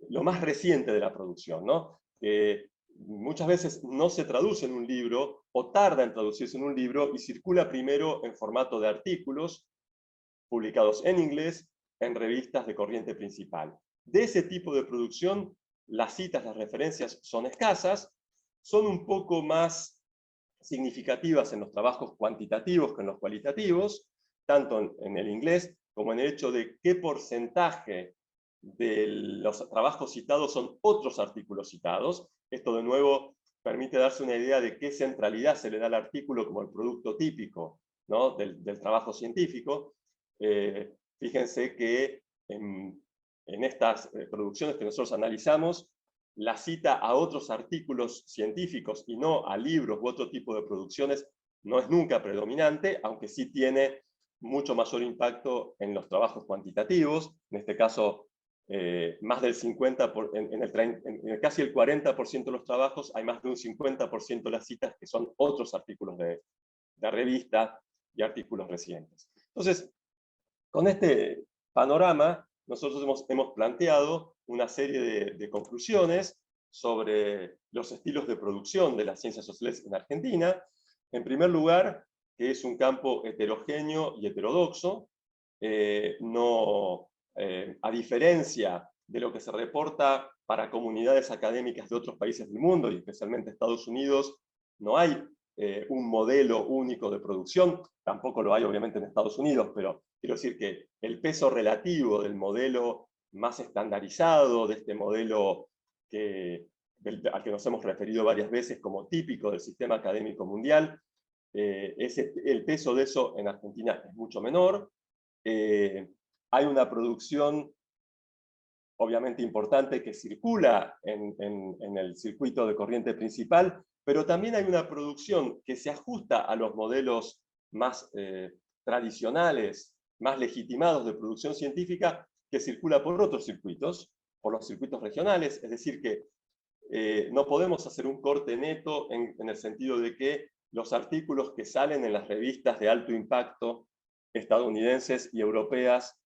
lo más reciente de la producción, ¿no? muchas veces no se traduce en un libro, o tarda en traducirse en un libro, y circula primero en formato de artículos, publicados en inglés, en revistas de corriente principal. De ese tipo de producción, las citas, las referencias son escasas, son un poco más significativas en los trabajos cuantitativos que en los cualitativos, tanto en el inglés como en el hecho de qué porcentaje de los trabajos citados son otros artículos citados. Esto de nuevo permite darse una idea de qué centralidad se le da al artículo como el producto típico, ¿no?, del trabajo científico. Fíjense que en estas producciones que nosotros analizamos, la cita a otros artículos científicos y no a libros u otro tipo de producciones no es nunca predominante, aunque sí tiene mucho mayor impacto en los trabajos cuantitativos. En este caso, más del 50%, casi el 40% de los trabajos, hay más de un 50% de las citas que son otros artículos de revista y artículos recientes. Entonces, con este panorama, nosotros hemos planteado una serie de conclusiones sobre los estilos de producción de las ciencias sociales en Argentina. En primer lugar, que es un campo heterogéneo y heterodoxo, a diferencia de lo que se reporta para comunidades académicas de otros países del mundo, y especialmente Estados Unidos, no hay un modelo único de producción, tampoco lo hay obviamente en Estados Unidos, pero quiero decir que el peso relativo del modelo más estandarizado, de este modelo al que nos hemos referido varias veces como típico del sistema académico mundial, el peso de eso en Argentina es mucho menor. Hay una producción obviamente importante que circula en el circuito de corriente principal, pero también hay una producción que se ajusta a los modelos más tradicionales, más legitimados de producción científica, que circula por otros circuitos, por los circuitos regionales, es decir que no podemos hacer un corte neto en el sentido de que los artículos que salen en las revistas de alto impacto estadounidenses y europeas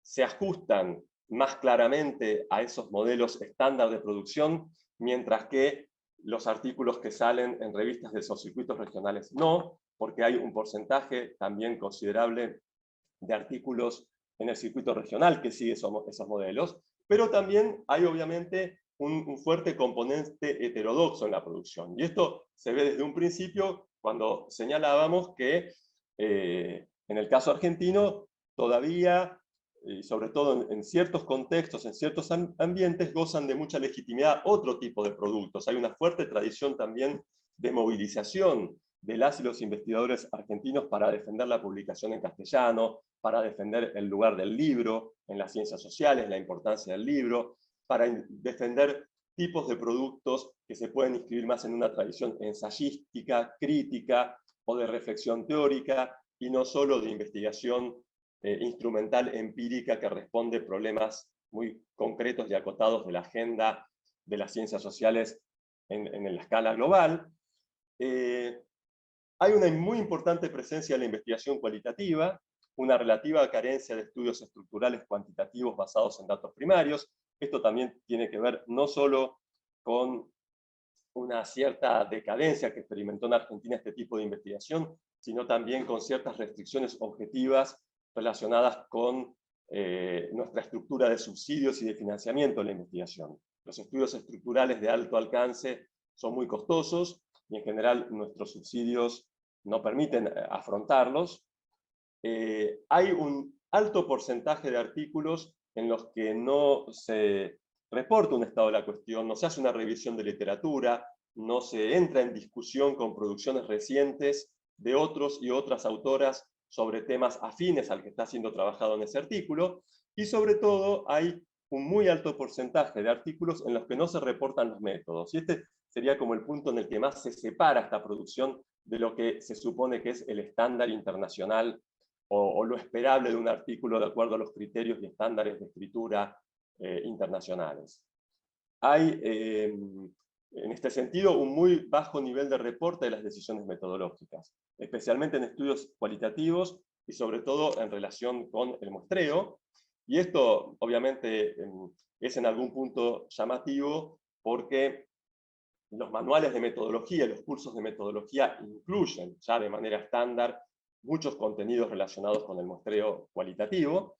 se ajustan más claramente a esos modelos estándar de producción, mientras que los artículos que salen en revistas de esos circuitos regionales no, porque hay un porcentaje también considerable de artículos en el circuito regional que sigue esos modelos, pero también hay obviamente un fuerte componente heterodoxo en la producción. Y esto se ve desde un principio cuando señalábamos que en el caso argentino todavía, y sobre todo en ciertos contextos, en ciertos ambientes, gozan de mucha legitimidad otro tipo de productos. Hay una fuerte tradición también de movilización de las y los investigadores argentinos para defender la publicación en castellano, para defender el lugar del libro en las ciencias sociales, la importancia del libro, para defender tipos de productos que se pueden inscribir más en una tradición ensayística, crítica o de reflexión teórica, y no solo de investigación instrumental empírica que responde problemas muy concretos y acotados de la agenda de las ciencias sociales en la escala global. Hay una muy importante presencia de la investigación cualitativa, una relativa carencia de estudios estructurales cuantitativos basados en datos primarios. Esto también tiene que ver no solo con una cierta decadencia que experimentó en Argentina este tipo de investigación, sino también con ciertas restricciones objetivas relacionadas con nuestra estructura de subsidios y de financiamiento de la investigación. Los estudios estructurales de alto alcance son muy costosos y en general nuestros subsidios no permiten afrontarlos. Hay un alto porcentaje de artículos en los que no se reporta un estado de la cuestión, no se hace una revisión de literatura, no se entra en discusión con producciones recientes de otros y otras autoras sobre temas afines al que está siendo trabajado en ese artículo, y sobre todo hay un muy alto porcentaje de artículos en los que no se reportan los métodos. Y este sería como el punto en el que más se separa esta producción de lo que se supone que es el estándar internacional o lo esperable de un artículo de acuerdo a los criterios y estándares de escritura internacionales. Hay, en este sentido, un muy bajo nivel de reporte de las decisiones metodológicas, especialmente en estudios cualitativos y sobre todo en relación con el muestreo. Y esto, obviamente, es en algún punto llamativo porque los manuales de metodología, los cursos de metodología incluyen ya de manera estándar muchos contenidos relacionados con el muestreo cualitativo.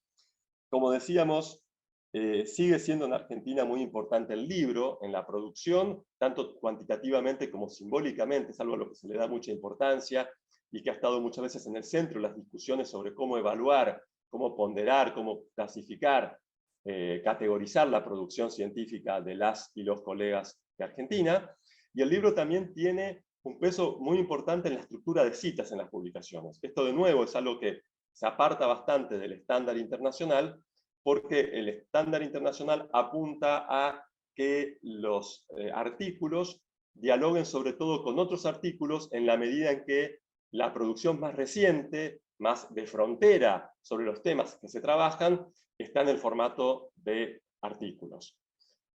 Como decíamos, sigue siendo en Argentina muy importante el libro en la producción, tanto cuantitativamente como simbólicamente, es algo a lo que se le da mucha importancia y que ha estado muchas veces en el centro de las discusiones sobre cómo evaluar, cómo ponderar, cómo clasificar, categorizar la producción científica de las y los colegas de Argentina. Y el libro también tiene un peso muy importante en la estructura de citas en las publicaciones. Esto de nuevo es algo que se aparta bastante del estándar internacional, porque el estándar internacional apunta a que los artículos dialoguen sobre todo con otros artículos en la medida en que la producción más reciente, más de frontera sobre los temas que se trabajan, está en el formato de artículos.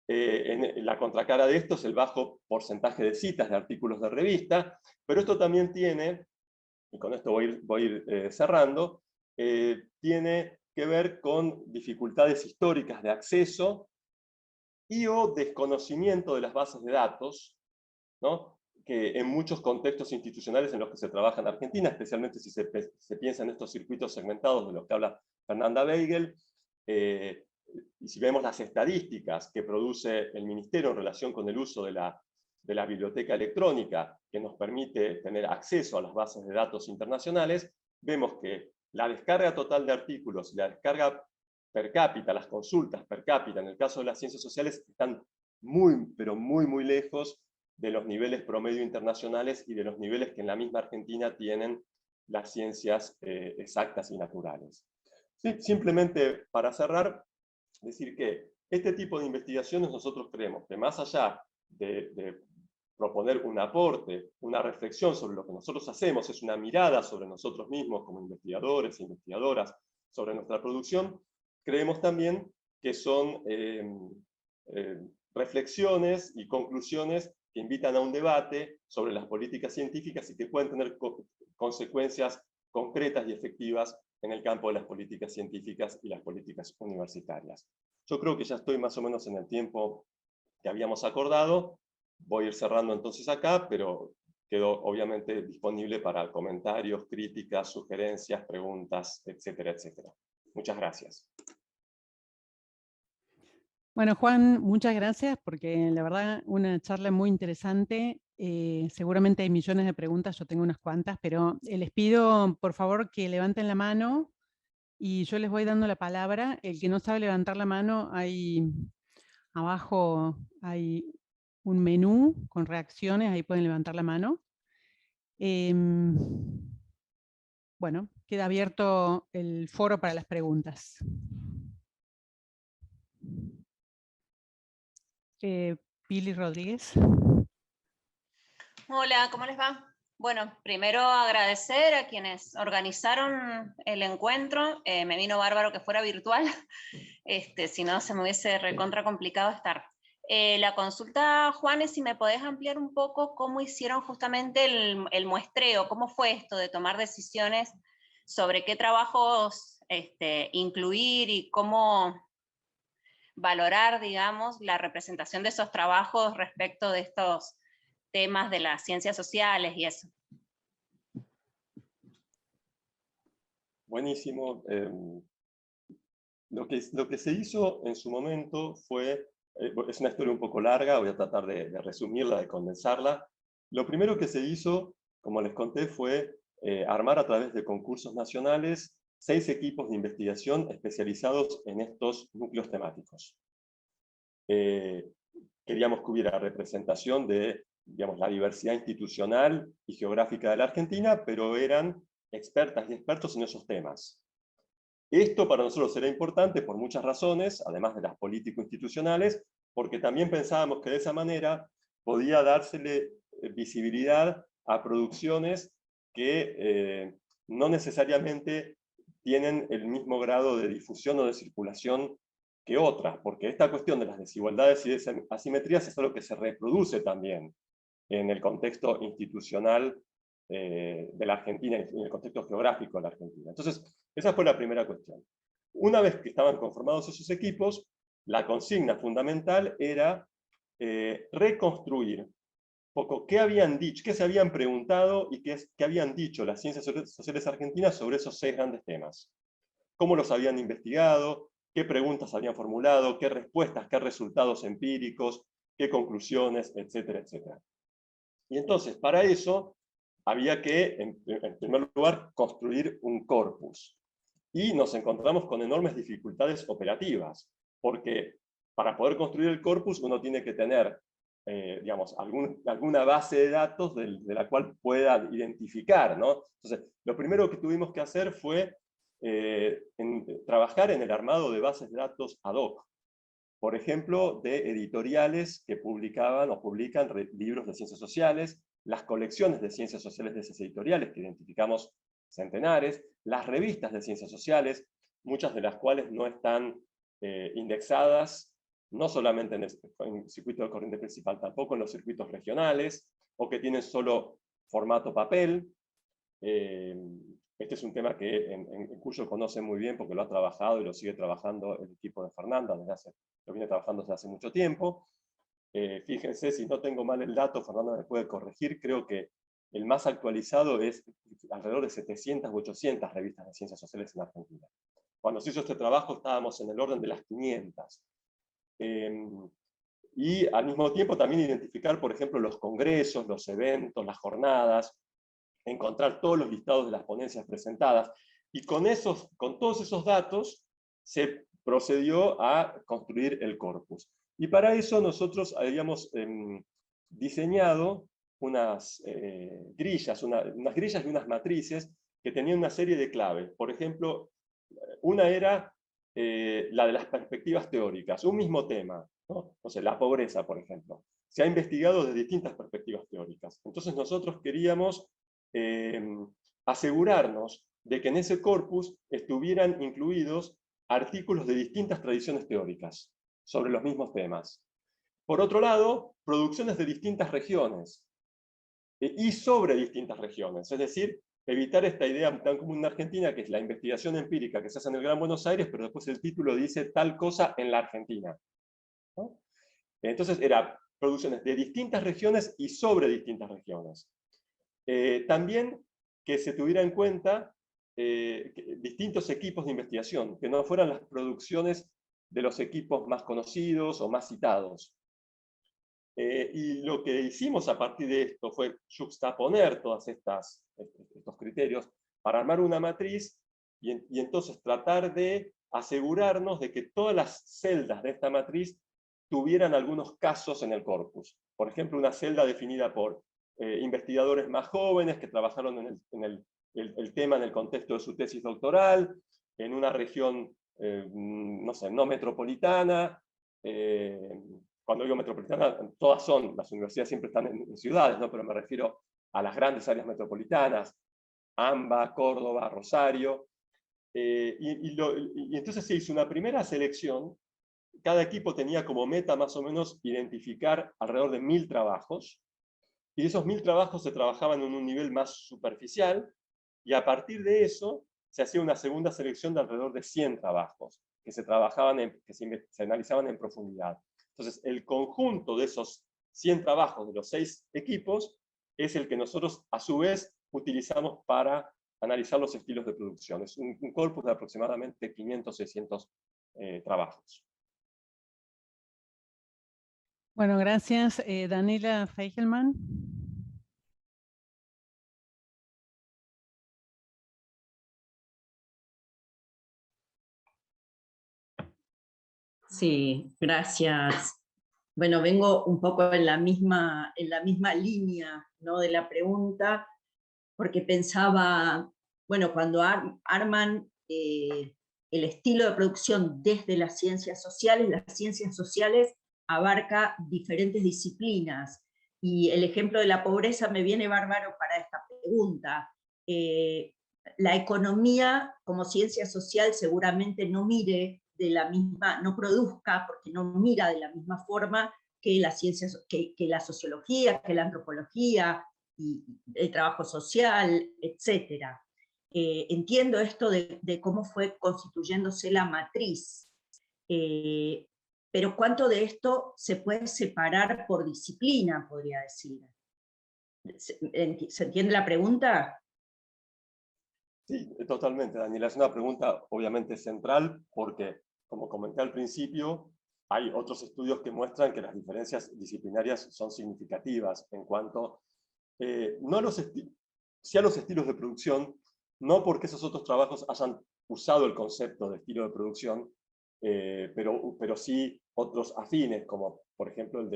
En la contracara de esto es el bajo porcentaje de citas de artículos de revista, pero esto también tiene, y con esto voy a ir cerrando, tiene que ver con dificultades históricas de acceso y o desconocimiento de las bases de datos, ¿no? Que en muchos contextos institucionales en los que se trabaja en Argentina, especialmente si se piensa en estos circuitos segmentados de los que habla Fernanda Weigel, y si vemos las estadísticas que produce el Ministerio en relación con el uso de la biblioteca electrónica, que nos permite tener acceso a las bases de datos internacionales, vemos que la descarga total de artículos y la descarga per cápita, las consultas per cápita, en el caso de las ciencias sociales, están muy, pero muy, muy lejos de los niveles promedio internacionales y de los niveles que en la misma Argentina tienen las ciencias exactas y naturales. Sí, simplemente para cerrar, decir que este tipo de investigaciones nosotros creemos que más allá de proponer un aporte, una reflexión sobre lo que nosotros hacemos, es una mirada sobre nosotros mismos como investigadores e investigadoras, sobre nuestra producción, creemos también que son reflexiones y conclusiones que invitan a un debate sobre las políticas científicas y que pueden tener consecuencias concretas y efectivas en el campo de las políticas científicas y las políticas universitarias. Yo creo que ya estoy más o menos en el tiempo que habíamos acordado. Voy a ir cerrando entonces acá, pero quedo obviamente disponible para comentarios, críticas, sugerencias, preguntas, etcétera, etcétera. Muchas gracias. Bueno, Juan, muchas gracias porque la verdad una charla muy interesante. Seguramente hay millones de preguntas, yo tengo unas cuantas, pero les pido por favor que levanten la mano y yo les voy dando la palabra. El que no sabe levantar la mano, abajo hay un menú con reacciones, ahí pueden levantar la mano. Bueno, queda abierto el foro para las preguntas. Pili Rodríguez. Hola, ¿cómo les va? Bueno, primero agradecer a quienes organizaron el encuentro. Me vino bárbaro que fuera virtual, si no se me hubiese recontra complicado estar. La consulta, Juan, es si me podés ampliar un poco cómo hicieron justamente el muestreo, cómo fue esto de tomar decisiones sobre qué trabajos incluir y cómo valorar, digamos, la representación de esos trabajos respecto de estos temas de las ciencias sociales y eso. Buenísimo. Lo que se hizo en su momento fue, es una historia un poco larga, voy a tratar de resumirla, de condensarla. Lo primero que se hizo, como les conté, fue armar a través de concursos nacionales 6 equipos de investigación especializados en estos núcleos temáticos. Queríamos que hubiera representación de, digamos, la diversidad institucional y geográfica de la Argentina, pero eran expertas y expertos en esos temas. Esto para nosotros era importante por muchas razones, además de las político-institucionales, porque también pensábamos que de esa manera podía dársele visibilidad a producciones que no necesariamente tienen el mismo grado de difusión o de circulación que otras, porque esta cuestión de las desigualdades y asimetrías es algo que se reproduce también en el contexto institucional de la Argentina, en el contexto geográfico de la Argentina. Entonces, esa fue la primera cuestión. Una vez que estaban conformados esos equipos, la consigna fundamental era reconstruir poco qué habían dicho, qué se habían preguntado y qué habían dicho las ciencias sociales argentinas sobre esos 6 grandes temas. Cómo los habían investigado, qué preguntas habían formulado, qué respuestas, qué resultados empíricos, qué conclusiones, etcétera, etcétera. Y entonces, para eso, había que, en primer lugar, construir un corpus. Y nos encontramos con enormes dificultades operativas, porque para poder construir el corpus uno tiene que tener, digamos, alguna base de datos de la cual pueda identificar, ¿no? Entonces, lo primero que tuvimos que hacer fue trabajar en el armado de bases de datos ad hoc. Por ejemplo, de editoriales que publicaban o publican libros de ciencias sociales, las colecciones de ciencias sociales de esas editoriales, que identificamos centenares, las revistas de ciencias sociales, muchas de las cuales no están indexadas, no solamente en el circuito de corriente principal, tampoco en los circuitos regionales, o que tienen solo formato papel. Este es un tema que en Cuyo conoce muy bien porque lo ha trabajado y lo sigue trabajando el equipo de Fernanda, lo viene trabajando desde hace mucho tiempo. Fíjense, si no tengo mal el dato, Fernanda me puede corregir, creo que el más actualizado es alrededor de 700 u 800 revistas de ciencias sociales en Argentina. Cuando se hizo este trabajo estábamos en el orden de las 500. Y al mismo tiempo también identificar, por ejemplo, los congresos, los eventos, las jornadas, encontrar todos los listados de las ponencias presentadas, y con todos esos datos se procedió a construir el corpus. Y para eso nosotros habíamos diseñado unas grillas y unas matrices que tenían una serie de claves. Por ejemplo, una era la de las perspectivas teóricas, un mismo tema, ¿no? O sea, la pobreza, por ejemplo. Se ha investigado desde distintas perspectivas teóricas. Entonces nosotros queríamos asegurarnos de que en ese corpus estuvieran incluidos artículos de distintas tradiciones teóricas sobre los mismos temas. Por otro lado, producciones de distintas regiones y sobre distintas regiones, es decir, evitar esta idea tan común en Argentina, que es la investigación empírica que se hace en el Gran Buenos Aires, pero después el título dice tal cosa en la Argentina, ¿no? Entonces, era producciones de distintas regiones y sobre distintas regiones. También que se tuviera en cuenta distintos equipos de investigación, que no fueran las producciones de los equipos más conocidos o más citados. Y lo que hicimos a partir de esto fue juxtaponer todos estos criterios para armar una matriz y entonces tratar de asegurarnos de que todas las celdas de esta matriz tuvieran algunos casos en el corpus. Por ejemplo, una celda definida por investigadores más jóvenes que trabajaron en el tema en el contexto de su tesis doctoral, en una región, no sé, no metropolitana. Cuando digo metropolitana, todas son, las universidades siempre están en ciudades, ¿no? Pero me refiero a las grandes áreas metropolitanas, AMBA, Córdoba, Rosario. Y entonces se hizo una primera selección. Cada equipo tenía como meta más o menos identificar alrededor de 1000 trabajos, y esos 1000 trabajos se trabajaban en un nivel más superficial, y a partir de eso se hacía una segunda selección de alrededor de 100 trabajos, que se analizaban en profundidad. Entonces, el conjunto de esos 100 trabajos de los 6 equipos es el que nosotros, a su vez, utilizamos para analizar los estilos de producción. Es un corpus de aproximadamente 500, 600 trabajos. Bueno, gracias. Daniela Feigelman. Sí, gracias. Bueno, vengo un poco en la misma línea, ¿no?, de la pregunta, porque pensaba, bueno, cuando arman el estilo de producción desde las ciencias sociales abarca diferentes disciplinas, y el ejemplo de la pobreza me viene bárbaro para esta pregunta. La economía como ciencia social seguramente no mire de la misma, no produzca, porque no mira de la misma forma que la ciencia, que la sociología, que la antropología, y el trabajo social, etc. Entiendo esto de cómo fue constituyéndose la matriz, pero ¿cuánto de esto se puede separar por disciplina, podría decir? ¿Se entiende la pregunta? Sí, totalmente, Daniela. Es una pregunta obviamente central porque, como comenté al principio, hay otros estudios que muestran que las diferencias disciplinarias son significativas en cuanto, no a los sí a los estilos de producción, no porque esos otros trabajos hayan usado el concepto de estilo de producción, pero sí otros afines, como por ejemplo el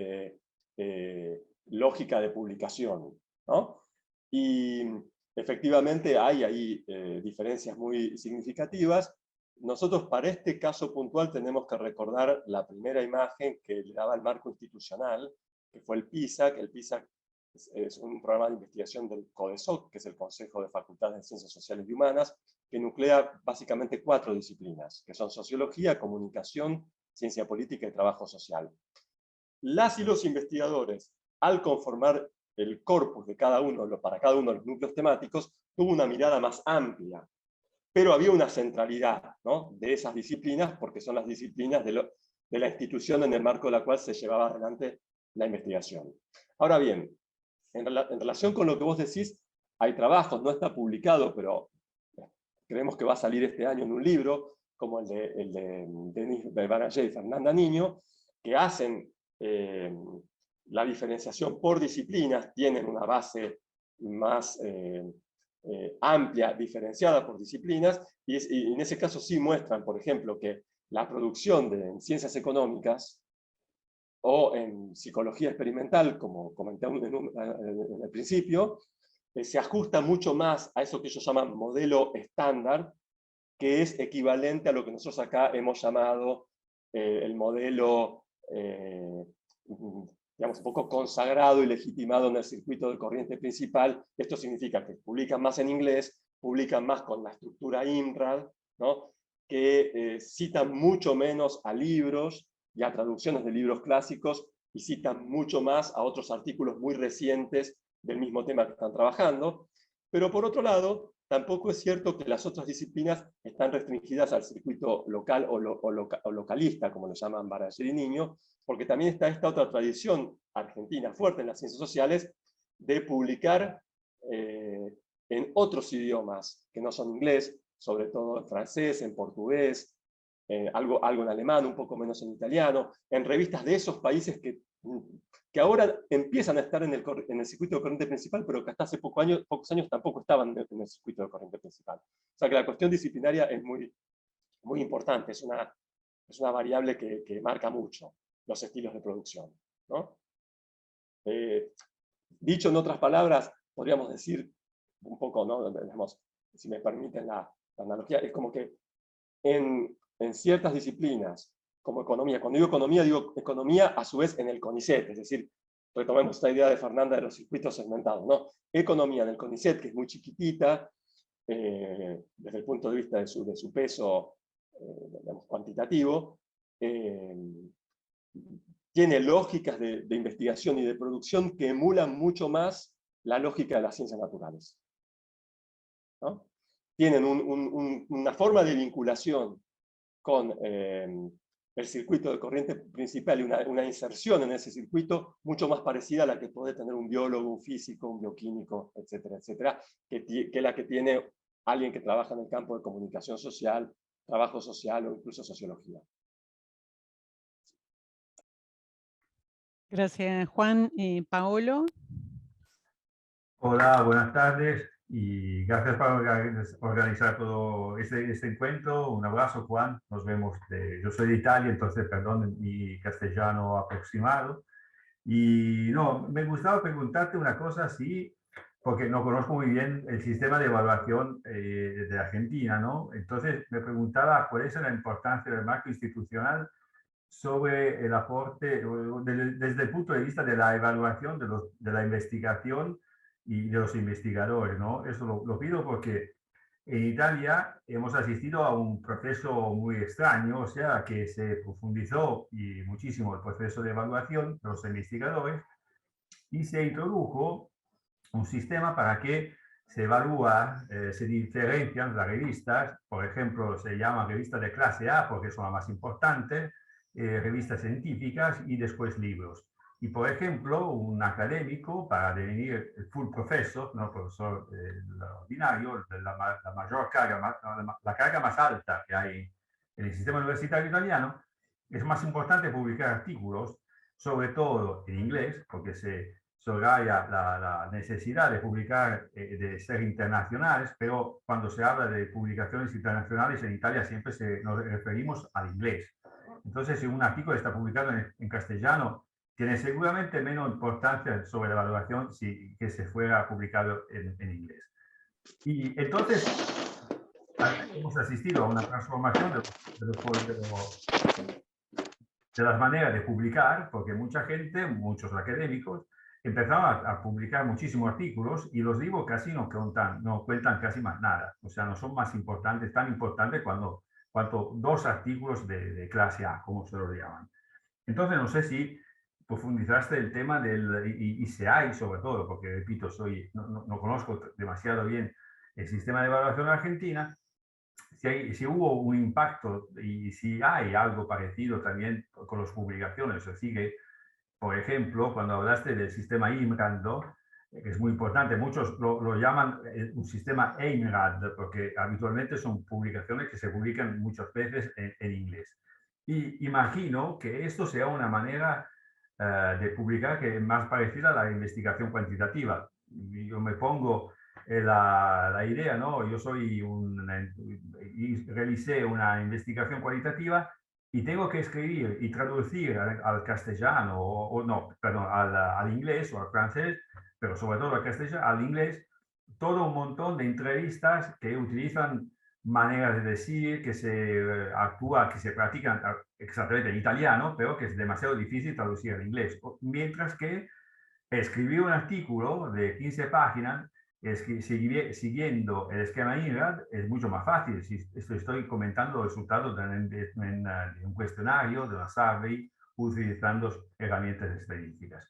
de lógica de publicación, ¿no? Y efectivamente hay ahí diferencias muy significativas. Nosotros para este caso puntual tenemos que recordar la primera imagen que le daba el marco institucional, que fue el PISAC. El PISAC es un programa de investigación del CODESOC, que es el Consejo de Facultades de Ciencias Sociales y Humanas, que nuclea básicamente 4 disciplinas, que son sociología, comunicación, ciencia política y trabajo social. Las y los investigadores, al conformar el corpus de cada uno, para cada uno de los núcleos temáticos, tuvo una mirada más amplia, pero había una centralidad, ¿no?, de esas disciplinas, porque son las disciplinas de la institución en el marco de la cual se llevaba adelante la investigación. Ahora bien, en relación con lo que vos decís, hay trabajos, no está publicado, pero creemos que va a salir este año en un libro, como el de Denis Barallé y Fernanda Niño, que hacen la diferenciación por disciplinas, tienen una base más amplia, diferenciada por disciplinas, y en ese caso sí muestran, por ejemplo, que la producción en ciencias económicas o en psicología experimental, como comenté en el principio, se ajusta mucho más a eso que ellos llaman modelo estándar, que es equivalente a lo que nosotros acá hemos llamado el modelo, digamos, un poco consagrado y legitimado en el circuito de corriente principal. Esto significa que publican más en inglés, publican más con la estructura INRAD, ¿no?, que citan mucho menos a libros y a traducciones de libros clásicos, y citan mucho más a otros artículos muy recientes del mismo tema que están trabajando. Pero por otro lado, tampoco es cierto que las otras disciplinas están restringidas al circuito local o localista, como lo llaman Barallé y Niño, porque también está esta otra tradición argentina fuerte en las ciencias sociales de publicar en otros idiomas que no son inglés, sobre todo en francés, en portugués, algo en alemán, un poco menos en italiano, en revistas de esos países que ahora empiezan a estar en el circuito de corriente principal, pero que hasta hace pocos años tampoco estaban en el circuito de corriente principal. O sea que la cuestión disciplinaria es muy, muy importante, es una variable que marca mucho los estilos de producción, ¿no? Dicho en otras palabras, podríamos decir un poco, ¿no?, digamos, si me permiten la analogía, es como que en ciertas disciplinas, como economía, cuando digo economía a su vez en el CONICET, es decir, retomemos esta idea de Fernanda de los circuitos segmentados, ¿no? Economía en el CONICET, que es muy chiquitita, desde el punto de vista de su peso, digamos, cuantitativo, tiene lógicas de investigación y de producción que emulan mucho más la lógica de las ciencias naturales, ¿no? Tienen una forma de vinculación con el circuito de corriente principal y una inserción en ese circuito mucho más parecida a la que puede tener un biólogo, un físico, un bioquímico, etcétera, etcétera, que la que tiene alguien que trabaja en el campo de comunicación social, trabajo social o incluso sociología. Gracias, Juan. Paolo. Hola, buenas tardes y gracias por organizar todo este encuentro. Un abrazo, Juan. Nos vemos. Yo soy de Italia, entonces perdón mi castellano aproximado. Y no, me gustaba preguntarte una cosa así, porque no conozco muy bien el sistema de evaluación de Argentina, ¿no? Entonces me preguntaba cuál es la importancia del marco institucional sobre el aporte, desde el punto de vista de la evaluación de la investigación y de los investigadores, ¿no? Eso lo pido porque en Italia hemos asistido a un proceso muy extraño, o sea, que se profundizó y muchísimo el proceso de evaluación de los investigadores y se introdujo un sistema para que se evalúa, se diferencian las revistas, por ejemplo, se llama revistas de clase A porque son las más importantes, revistas científicas y después libros. Y, por ejemplo, un académico, para devenir el full professor, no profesor ordinario, la mayor carga, la carga más alta que hay en el sistema universitario italiano, es más importante publicar artículos, sobre todo en inglés, porque se subraya la necesidad de publicar, de ser internacionales, pero cuando se habla de publicaciones internacionales en Italia siempre nos referimos al inglés. Entonces, si un artículo está publicado en castellano, tiene seguramente menos importancia sobre la evaluación que se fuera publicado en inglés. Y entonces, hemos asistido a una transformación de las maneras de publicar, porque mucha gente, muchos académicos, empezaron a publicar muchísimos artículos y los libros casi no cuentan casi más nada. O sea, no son más importantes, tan importantes cuanto 2 artículos de clase A, como se lo llaman. Entonces, no sé si profundizaste el tema del ISEAI, sobre todo, porque, repito, no conozco demasiado bien el sistema de evaluación en Argentina, si hubo un impacto y si hay algo parecido también con las publicaciones. O sigue, por ejemplo, cuando hablaste del sistema IMRAD, que es muy importante, muchos lo llaman un sistema EIMRAD, porque habitualmente son publicaciones que se publican muchas veces en inglés. Y imagino que esto sea una manera de publicar que es más parecida a la investigación cuantitativa. Yo me pongo la idea, ¿no? Yo realicé una investigación cualitativa y tengo que escribir y traducir al castellano, al inglés o al francés, pero sobre todo al inglés, todo un montón de entrevistas que utilizan maneras de decir, que se practican exactamente en italiano, pero que es demasiado difícil traducir al inglés. Mientras que escribir un artículo de 15 páginas, siguiendo el esquema INRAD, es mucho más fácil. Si estoy comentando los resultados de un cuestionario, de una survey, utilizando herramientas estadísticas.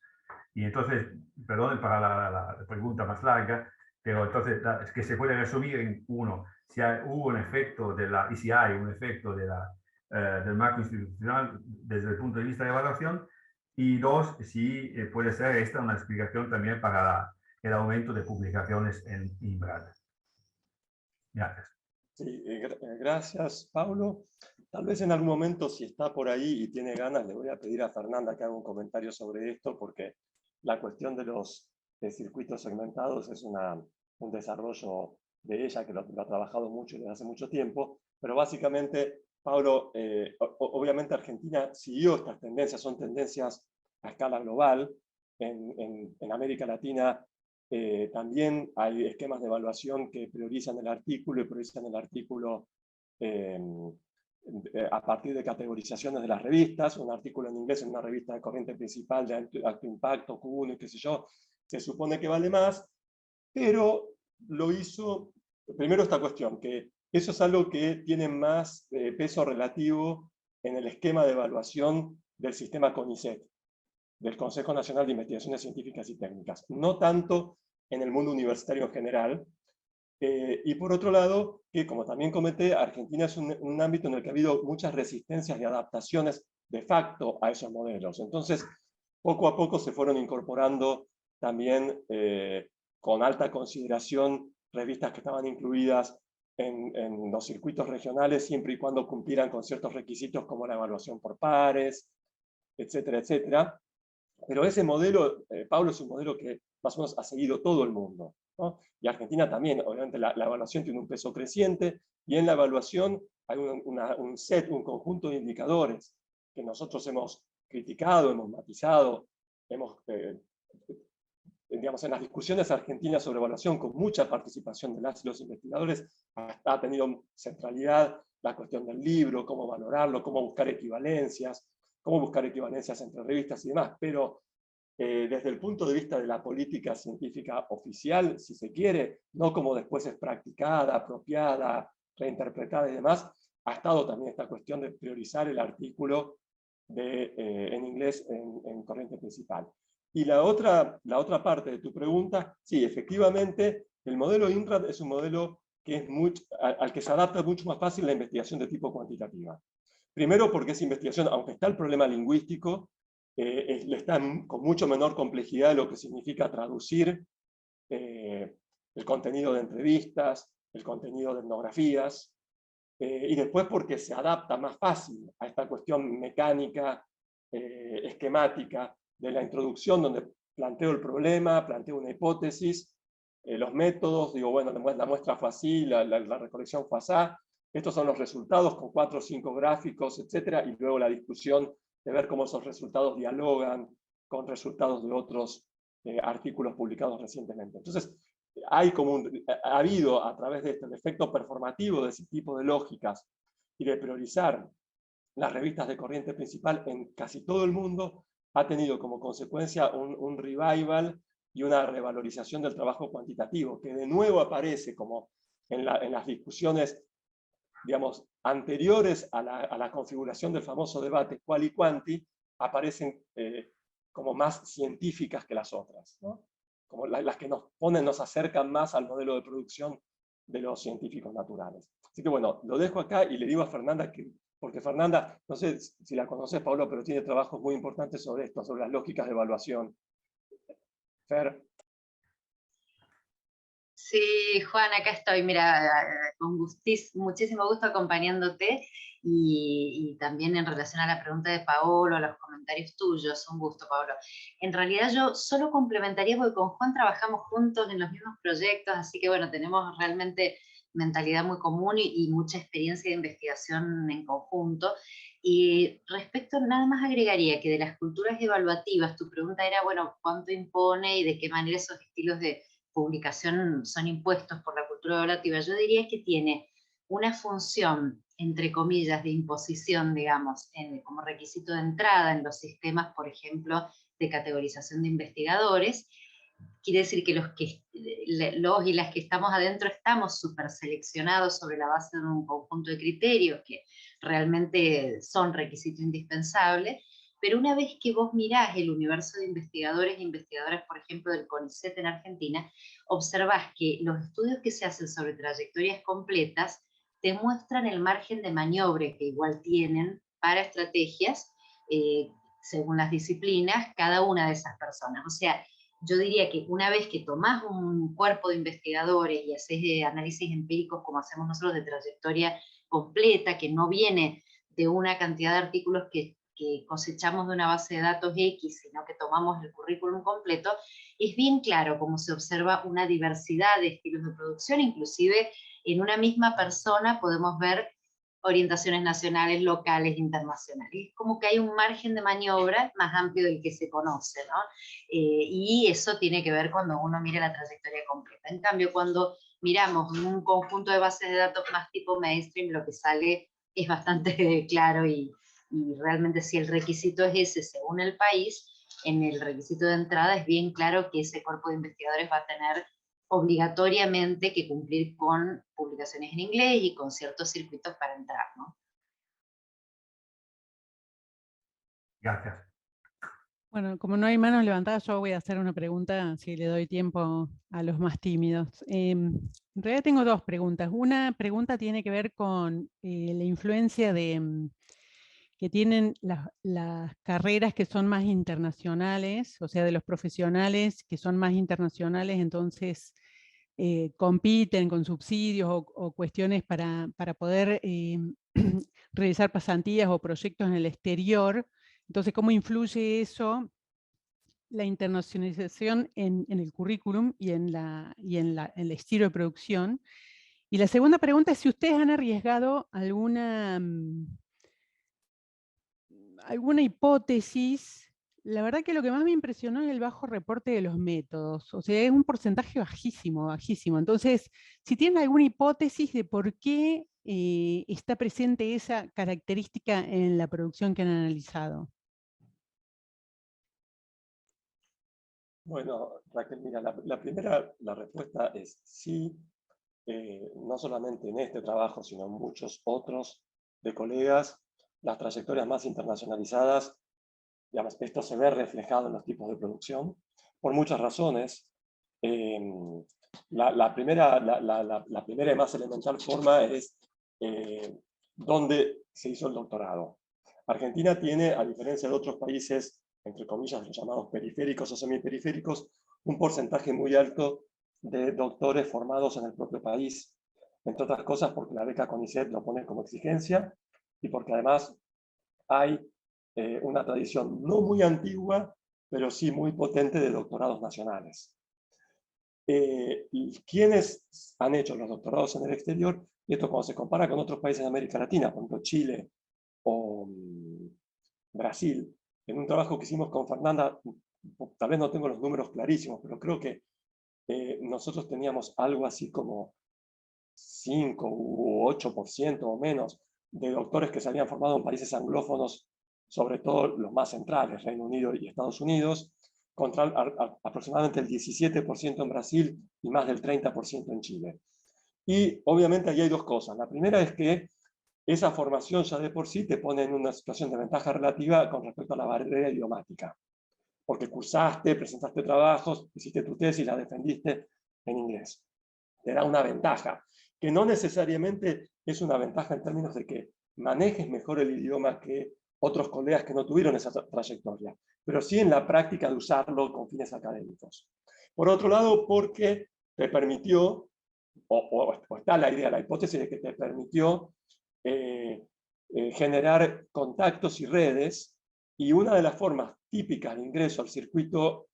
Y entonces, perdón para la pregunta más larga, pero entonces es que se puede resumir en uno, si hubo un efecto y si hay un efecto del marco institucional desde el punto de vista de evaluación, y 2, si puede ser esta una explicación también para el aumento de publicaciones en IMRAD. Gracias. Sí, gracias, Paulo. Tal vez en algún momento, si está por ahí y tiene ganas, le voy a pedir a Fernanda que haga un comentario sobre esto, porque la cuestión de los circuitos segmentados es un desarrollo de ella, que lo ha trabajado mucho desde hace mucho tiempo, pero básicamente, Paulo, obviamente Argentina siguió estas tendencias, son tendencias a escala global. En América Latina también hay esquemas de evaluación que priorizan el artículo y priorizan el artículo a partir de categorizaciones de las revistas. Un artículo en inglés en una revista de corriente principal de alto impacto, Q1 y qué sé yo, se supone que vale más, pero lo hizo, primero esta cuestión, que eso es algo que tiene más peso relativo en el esquema de evaluación del sistema CONICET, del Consejo Nacional de Investigaciones Científicas y Técnicas, no tanto en el mundo universitario en general. Y por otro lado, que como también comenté, Argentina es un ámbito en el que ha habido muchas resistencias y adaptaciones de facto a esos modelos. Entonces, poco a poco se fueron incorporando también con alta consideración revistas que estaban incluidas en los circuitos regionales, siempre y cuando cumplieran con ciertos requisitos como la evaluación por pares, etcétera, etcétera. Pero ese modelo, Pablo, es un modelo que más o menos ha seguido todo el mundo, ¿no? Y Argentina también, obviamente la evaluación tiene un peso creciente, y en la evaluación hay un conjunto de indicadores que nosotros hemos criticado, hemos matizado, digamos, en las discusiones argentinas sobre evaluación, con mucha participación de las y los investigadores, ha tenido centralidad la cuestión del libro, cómo valorarlo, cómo buscar equivalencias entre revistas y demás, pero desde el punto de vista de la política científica oficial, si se quiere, no como después es practicada, apropiada, reinterpretada y demás, ha estado también esta cuestión de priorizar el artículo en inglés en corriente principal. Y la otra parte de tu pregunta, sí, efectivamente, el modelo INRAD es un modelo que es al que se adapta mucho más fácil la investigación de tipo cuantitativa. Primero porque es investigación, aunque está el problema lingüístico, está con mucho menor complejidad de lo que significa traducir el contenido de entrevistas, el contenido de etnografías, y después porque se adapta más fácil a esta cuestión mecánica, esquemática de la introducción, donde planteo el problema, planteo una hipótesis, los métodos, digo, bueno, la muestra fue así, la recolección fue así, estos son los resultados con 4 o 5 gráficos, etcétera, y luego la discusión de ver cómo esos resultados dialogan con resultados de otros artículos publicados recientemente. Entonces, ha habido a través de esto el efecto performativo de ese tipo de lógicas y de priorizar las revistas de corriente principal en casi todo el mundo, ha tenido como consecuencia un revival y una revalorización del trabajo cuantitativo, que de nuevo aparece como en las discusiones, digamos, anteriores a la configuración del famoso debate quali quanti, aparecen como más científicas que las otras, ¿no? Como las que nos acercan más al modelo de producción de los científicos naturales. Así que bueno, lo dejo acá y le digo a Fernanda porque Fernanda, no sé si la conoces, Pablo, pero tiene trabajos muy importantes sobre esto, sobre las lógicas de evaluación. Fer. Sí, Juan, acá estoy, mira, con muchísimo gusto acompañándote y también en relación a la pregunta de Paolo, a los comentarios tuyos, un gusto, Paolo. En realidad yo solo complementaría porque con Juan trabajamos juntos en los mismos proyectos, así que bueno, tenemos realmente mentalidad muy común y mucha experiencia de investigación en conjunto. Y respecto, nada más agregaría que de las culturas evaluativas, tu pregunta era, bueno, ¿cuánto impone y de qué manera esos estilos de publicación son impuestos por la cultura evaluativa? Yo diría que tiene una función, entre comillas, de imposición, digamos, como requisito de entrada en los sistemas, por ejemplo, de categorización de investigadores. Quiere decir que los y las que estamos adentro estamos súper seleccionados sobre la base de un conjunto de criterios que realmente son requisito indispensable, pero una vez que vos mirás el universo de investigadores e investigadoras, por ejemplo, del CONICET en Argentina, observás que los estudios que se hacen sobre trayectorias completas te muestran el margen de maniobra que igual tienen para estrategias, según las disciplinas, cada una de esas personas. O sea, yo diría que una vez que tomás un cuerpo de investigadores y haces análisis empíricos como hacemos nosotros de trayectoria completa, que no viene de una cantidad de artículos que cosechamos de una base de datos X, sino que tomamos el currículum completo, es bien claro cómo se observa una diversidad de estilos de producción, inclusive en una misma persona podemos ver orientaciones nacionales, locales, internacionales. Es como que hay un margen de maniobra más amplio del que se conoce, ¿no? Y eso tiene que ver cuando uno mira la trayectoria completa. En cambio, cuando miramos un conjunto de bases de datos más tipo mainstream, lo que sale es bastante claro y realmente si el requisito es ese según el país, en el requisito de entrada es bien claro que ese cuerpo de investigadores va a tener obligatoriamente que cumplir con publicaciones en inglés y con ciertos circuitos para entrar, ¿no? Gracias. Bueno, como no hay manos levantadas, yo voy a hacer una pregunta, si le doy tiempo a los más tímidos. En realidad tengo dos preguntas. Una pregunta tiene que ver con la influencia que tienen las carreras que son más internacionales, o sea, de los profesionales que son más internacionales, entonces compiten con subsidios o cuestiones para poder realizar pasantías o proyectos en el exterior. Entonces, ¿cómo influye eso, la internacionalización en el currículum y en el estilo de producción? Y la segunda pregunta es si ustedes han arriesgado alguna hipótesis. La verdad que lo que más me impresionó es el bajo reporte de los métodos. O sea, es un porcentaje bajísimo, bajísimo. Entonces, si tienen alguna hipótesis de por qué está presente esa característica en la producción que han analizado. Bueno, Raquel, mira, la primera, la respuesta es sí, no solamente en este trabajo, sino en muchos otros de colegas, las trayectorias más internacionalizadas, digamos, esto se ve reflejado en los tipos de producción, por muchas razones. La primera y más elemental forma es dónde se hizo el doctorado. Argentina tiene, a diferencia de otros países entre comillas, los llamados periféricos o semiperiféricos, un porcentaje muy alto de doctores formados en el propio país, entre otras cosas porque la beca CONICET lo pone como exigencia y porque además hay una tradición no muy antigua, pero sí muy potente de doctorados nacionales. ¿Quiénes han hecho los doctorados en el exterior? Y esto cuando se compara con otros países de América Latina, por ejemplo Chile o Brasil, en un trabajo que hicimos con Fernanda, tal vez no tengo los números clarísimos, pero creo que nosotros teníamos algo así como 5 u 8% o menos de doctores que se habían formado en países anglófonos, sobre todo los más centrales, Reino Unido y Estados Unidos, contra aproximadamente el 17% en Brasil y más del 30% en Chile. Y obviamente ahí hay dos cosas. La primera es que esa formación ya de por sí te pone en una situación de ventaja relativa con respecto a la barrera idiomática, porque cursaste, presentaste trabajos, hiciste tu tesis, la defendiste en inglés. Te da una ventaja, que no necesariamente es una ventaja en términos de que manejes mejor el idioma que otros colegas que no tuvieron esa trayectoria, pero sí en la práctica de usarlo con fines académicos. Por otro lado, porque te permitió, o está la idea, la hipótesis de que te permitió generar contactos y redes, y una de las formas típicas de ingreso al circuito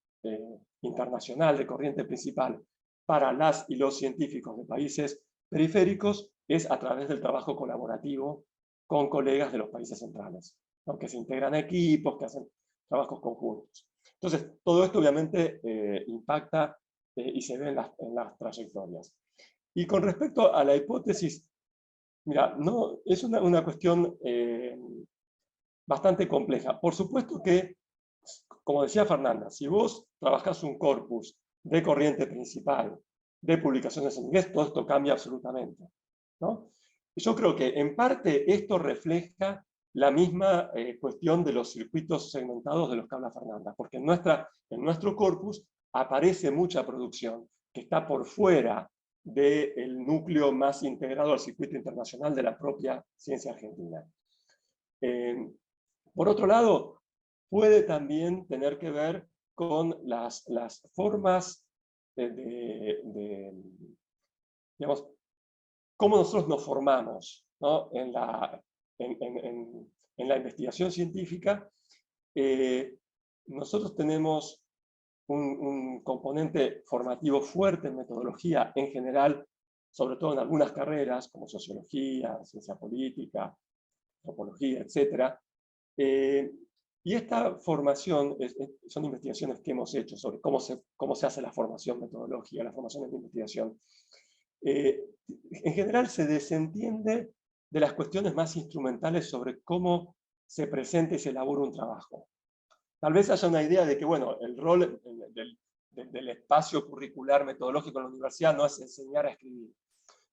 internacional de corriente principal para las y los científicos de países periféricos es a través del trabajo colaborativo con colegas de los países centrales, ¿no? Que se integran a equipos, que hacen trabajos conjuntos. Entonces, todo esto obviamente impacta y se ve en las trayectorias. Y con respecto a la hipótesis, mira, no, es una cuestión bastante compleja. Por supuesto que, como decía Fernanda, si vos trabajás un corpus de corriente principal, de publicaciones en inglés, todo esto cambia absolutamente, ¿no? Yo creo que en parte esto refleja la misma cuestión de los circuitos segmentados de los que habla Fernanda, porque en nuestro corpus aparece mucha producción que está por fuera del núcleo más integrado al circuito internacional de la propia ciencia argentina. Por otro lado, puede también tener que ver con las formas digamos, cómo nosotros nos formamos, ¿no? en la investigación científica. Nosotros tenemos un componente formativo fuerte en metodología en general, sobre todo en algunas carreras como sociología, ciencia política, antropología, etc. Y esta formación son investigaciones que hemos hecho sobre cómo se hace la formación metodológica, la formación en investigación. En general se desentiende de las cuestiones más instrumentales sobre cómo se presenta y se elabora un trabajo. Tal vez haya una idea de que, bueno, el rol del espacio curricular metodológico en la universidad no es enseñar a escribir.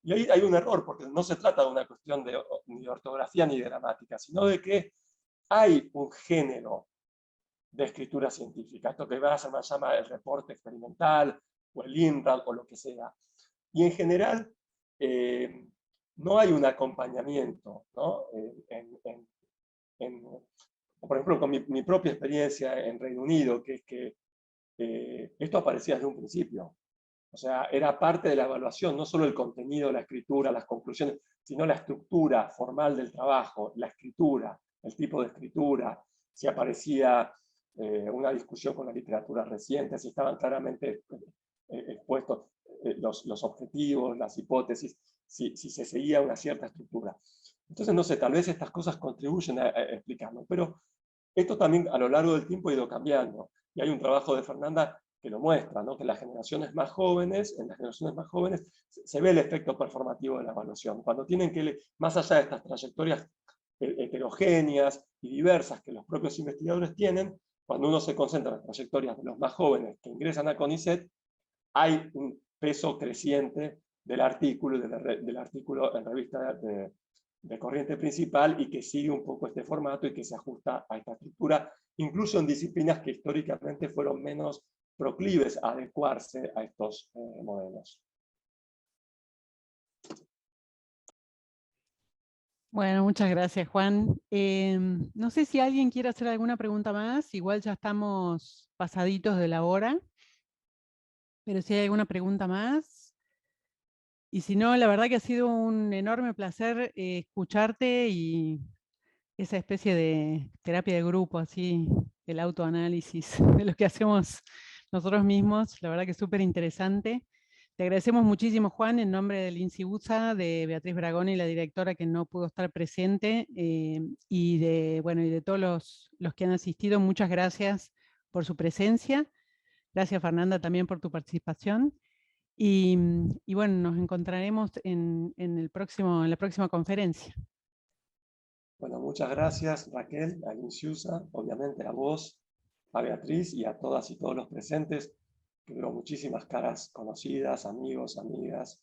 Y ahí hay un error, porque no se trata de una cuestión ni de ortografía ni de gramática, sino de que hay un género de escritura científica, esto que se llama el reporte experimental, o el INRAD, o lo que sea. Y en general, no hay un acompañamiento, ¿no? Por ejemplo, con mi propia experiencia en Reino Unido, que es que esto aparecía desde un principio. O sea, era parte de la evaluación, no solo el contenido, la escritura, las conclusiones, sino la estructura formal del trabajo, la escritura, el tipo de escritura, si aparecía una discusión con la literatura reciente, si estaban claramente expuestos los objetivos, las hipótesis, si se seguía una cierta estructura. Entonces, no sé, tal vez estas cosas contribuyen a explicarlo, pero esto también a lo largo del tiempo ha ido cambiando. Y hay un trabajo de Fernanda que lo muestra, ¿no? Que en las generaciones más jóvenes se ve el efecto performativo de la evaluación. Cuando tienen que, más allá de estas trayectorias heterogéneas y diversas que los propios investigadores tienen, cuando uno se concentra en las trayectorias de los más jóvenes que ingresan a CONICET, hay un peso creciente del artículo en revista de corriente principal y que sigue un poco este formato y que se ajusta a esta estructura, incluso en disciplinas que históricamente fueron menos proclives a adecuarse a estos modelos. Bueno, muchas gracias, Juan. No sé si alguien quiere hacer alguna pregunta más, igual ya estamos pasaditos de la hora, pero si hay alguna pregunta más. Y si no, la verdad que ha sido un enorme placer escucharte y esa especie de terapia de grupo, así, el autoanálisis de lo que hacemos nosotros mismos, la verdad que es súper interesante. Te agradecemos muchísimo, Juan, en nombre del INSIBUSA, de Beatriz Bragoni, la directora que no pudo estar presente, y de todos los que han asistido. Muchas gracias por su presencia. Gracias, Fernanda, también por tu participación. Y bueno, nos encontraremos en la próxima conferencia. Bueno, muchas gracias, Raquel, a INSIUSA, obviamente a vos, a Beatriz y a todas y todos los presentes. Veo muchísimas caras conocidas, amigos, amigas,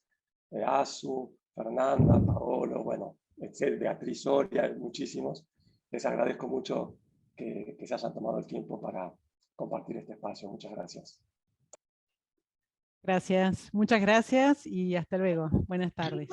Azu, Fernanda, Paolo, bueno, Beatriz Soria, muchísimos. Les agradezco mucho que se hayan tomado el tiempo para compartir este espacio. Muchas gracias. Gracias, muchas gracias y hasta luego. Buenas tardes.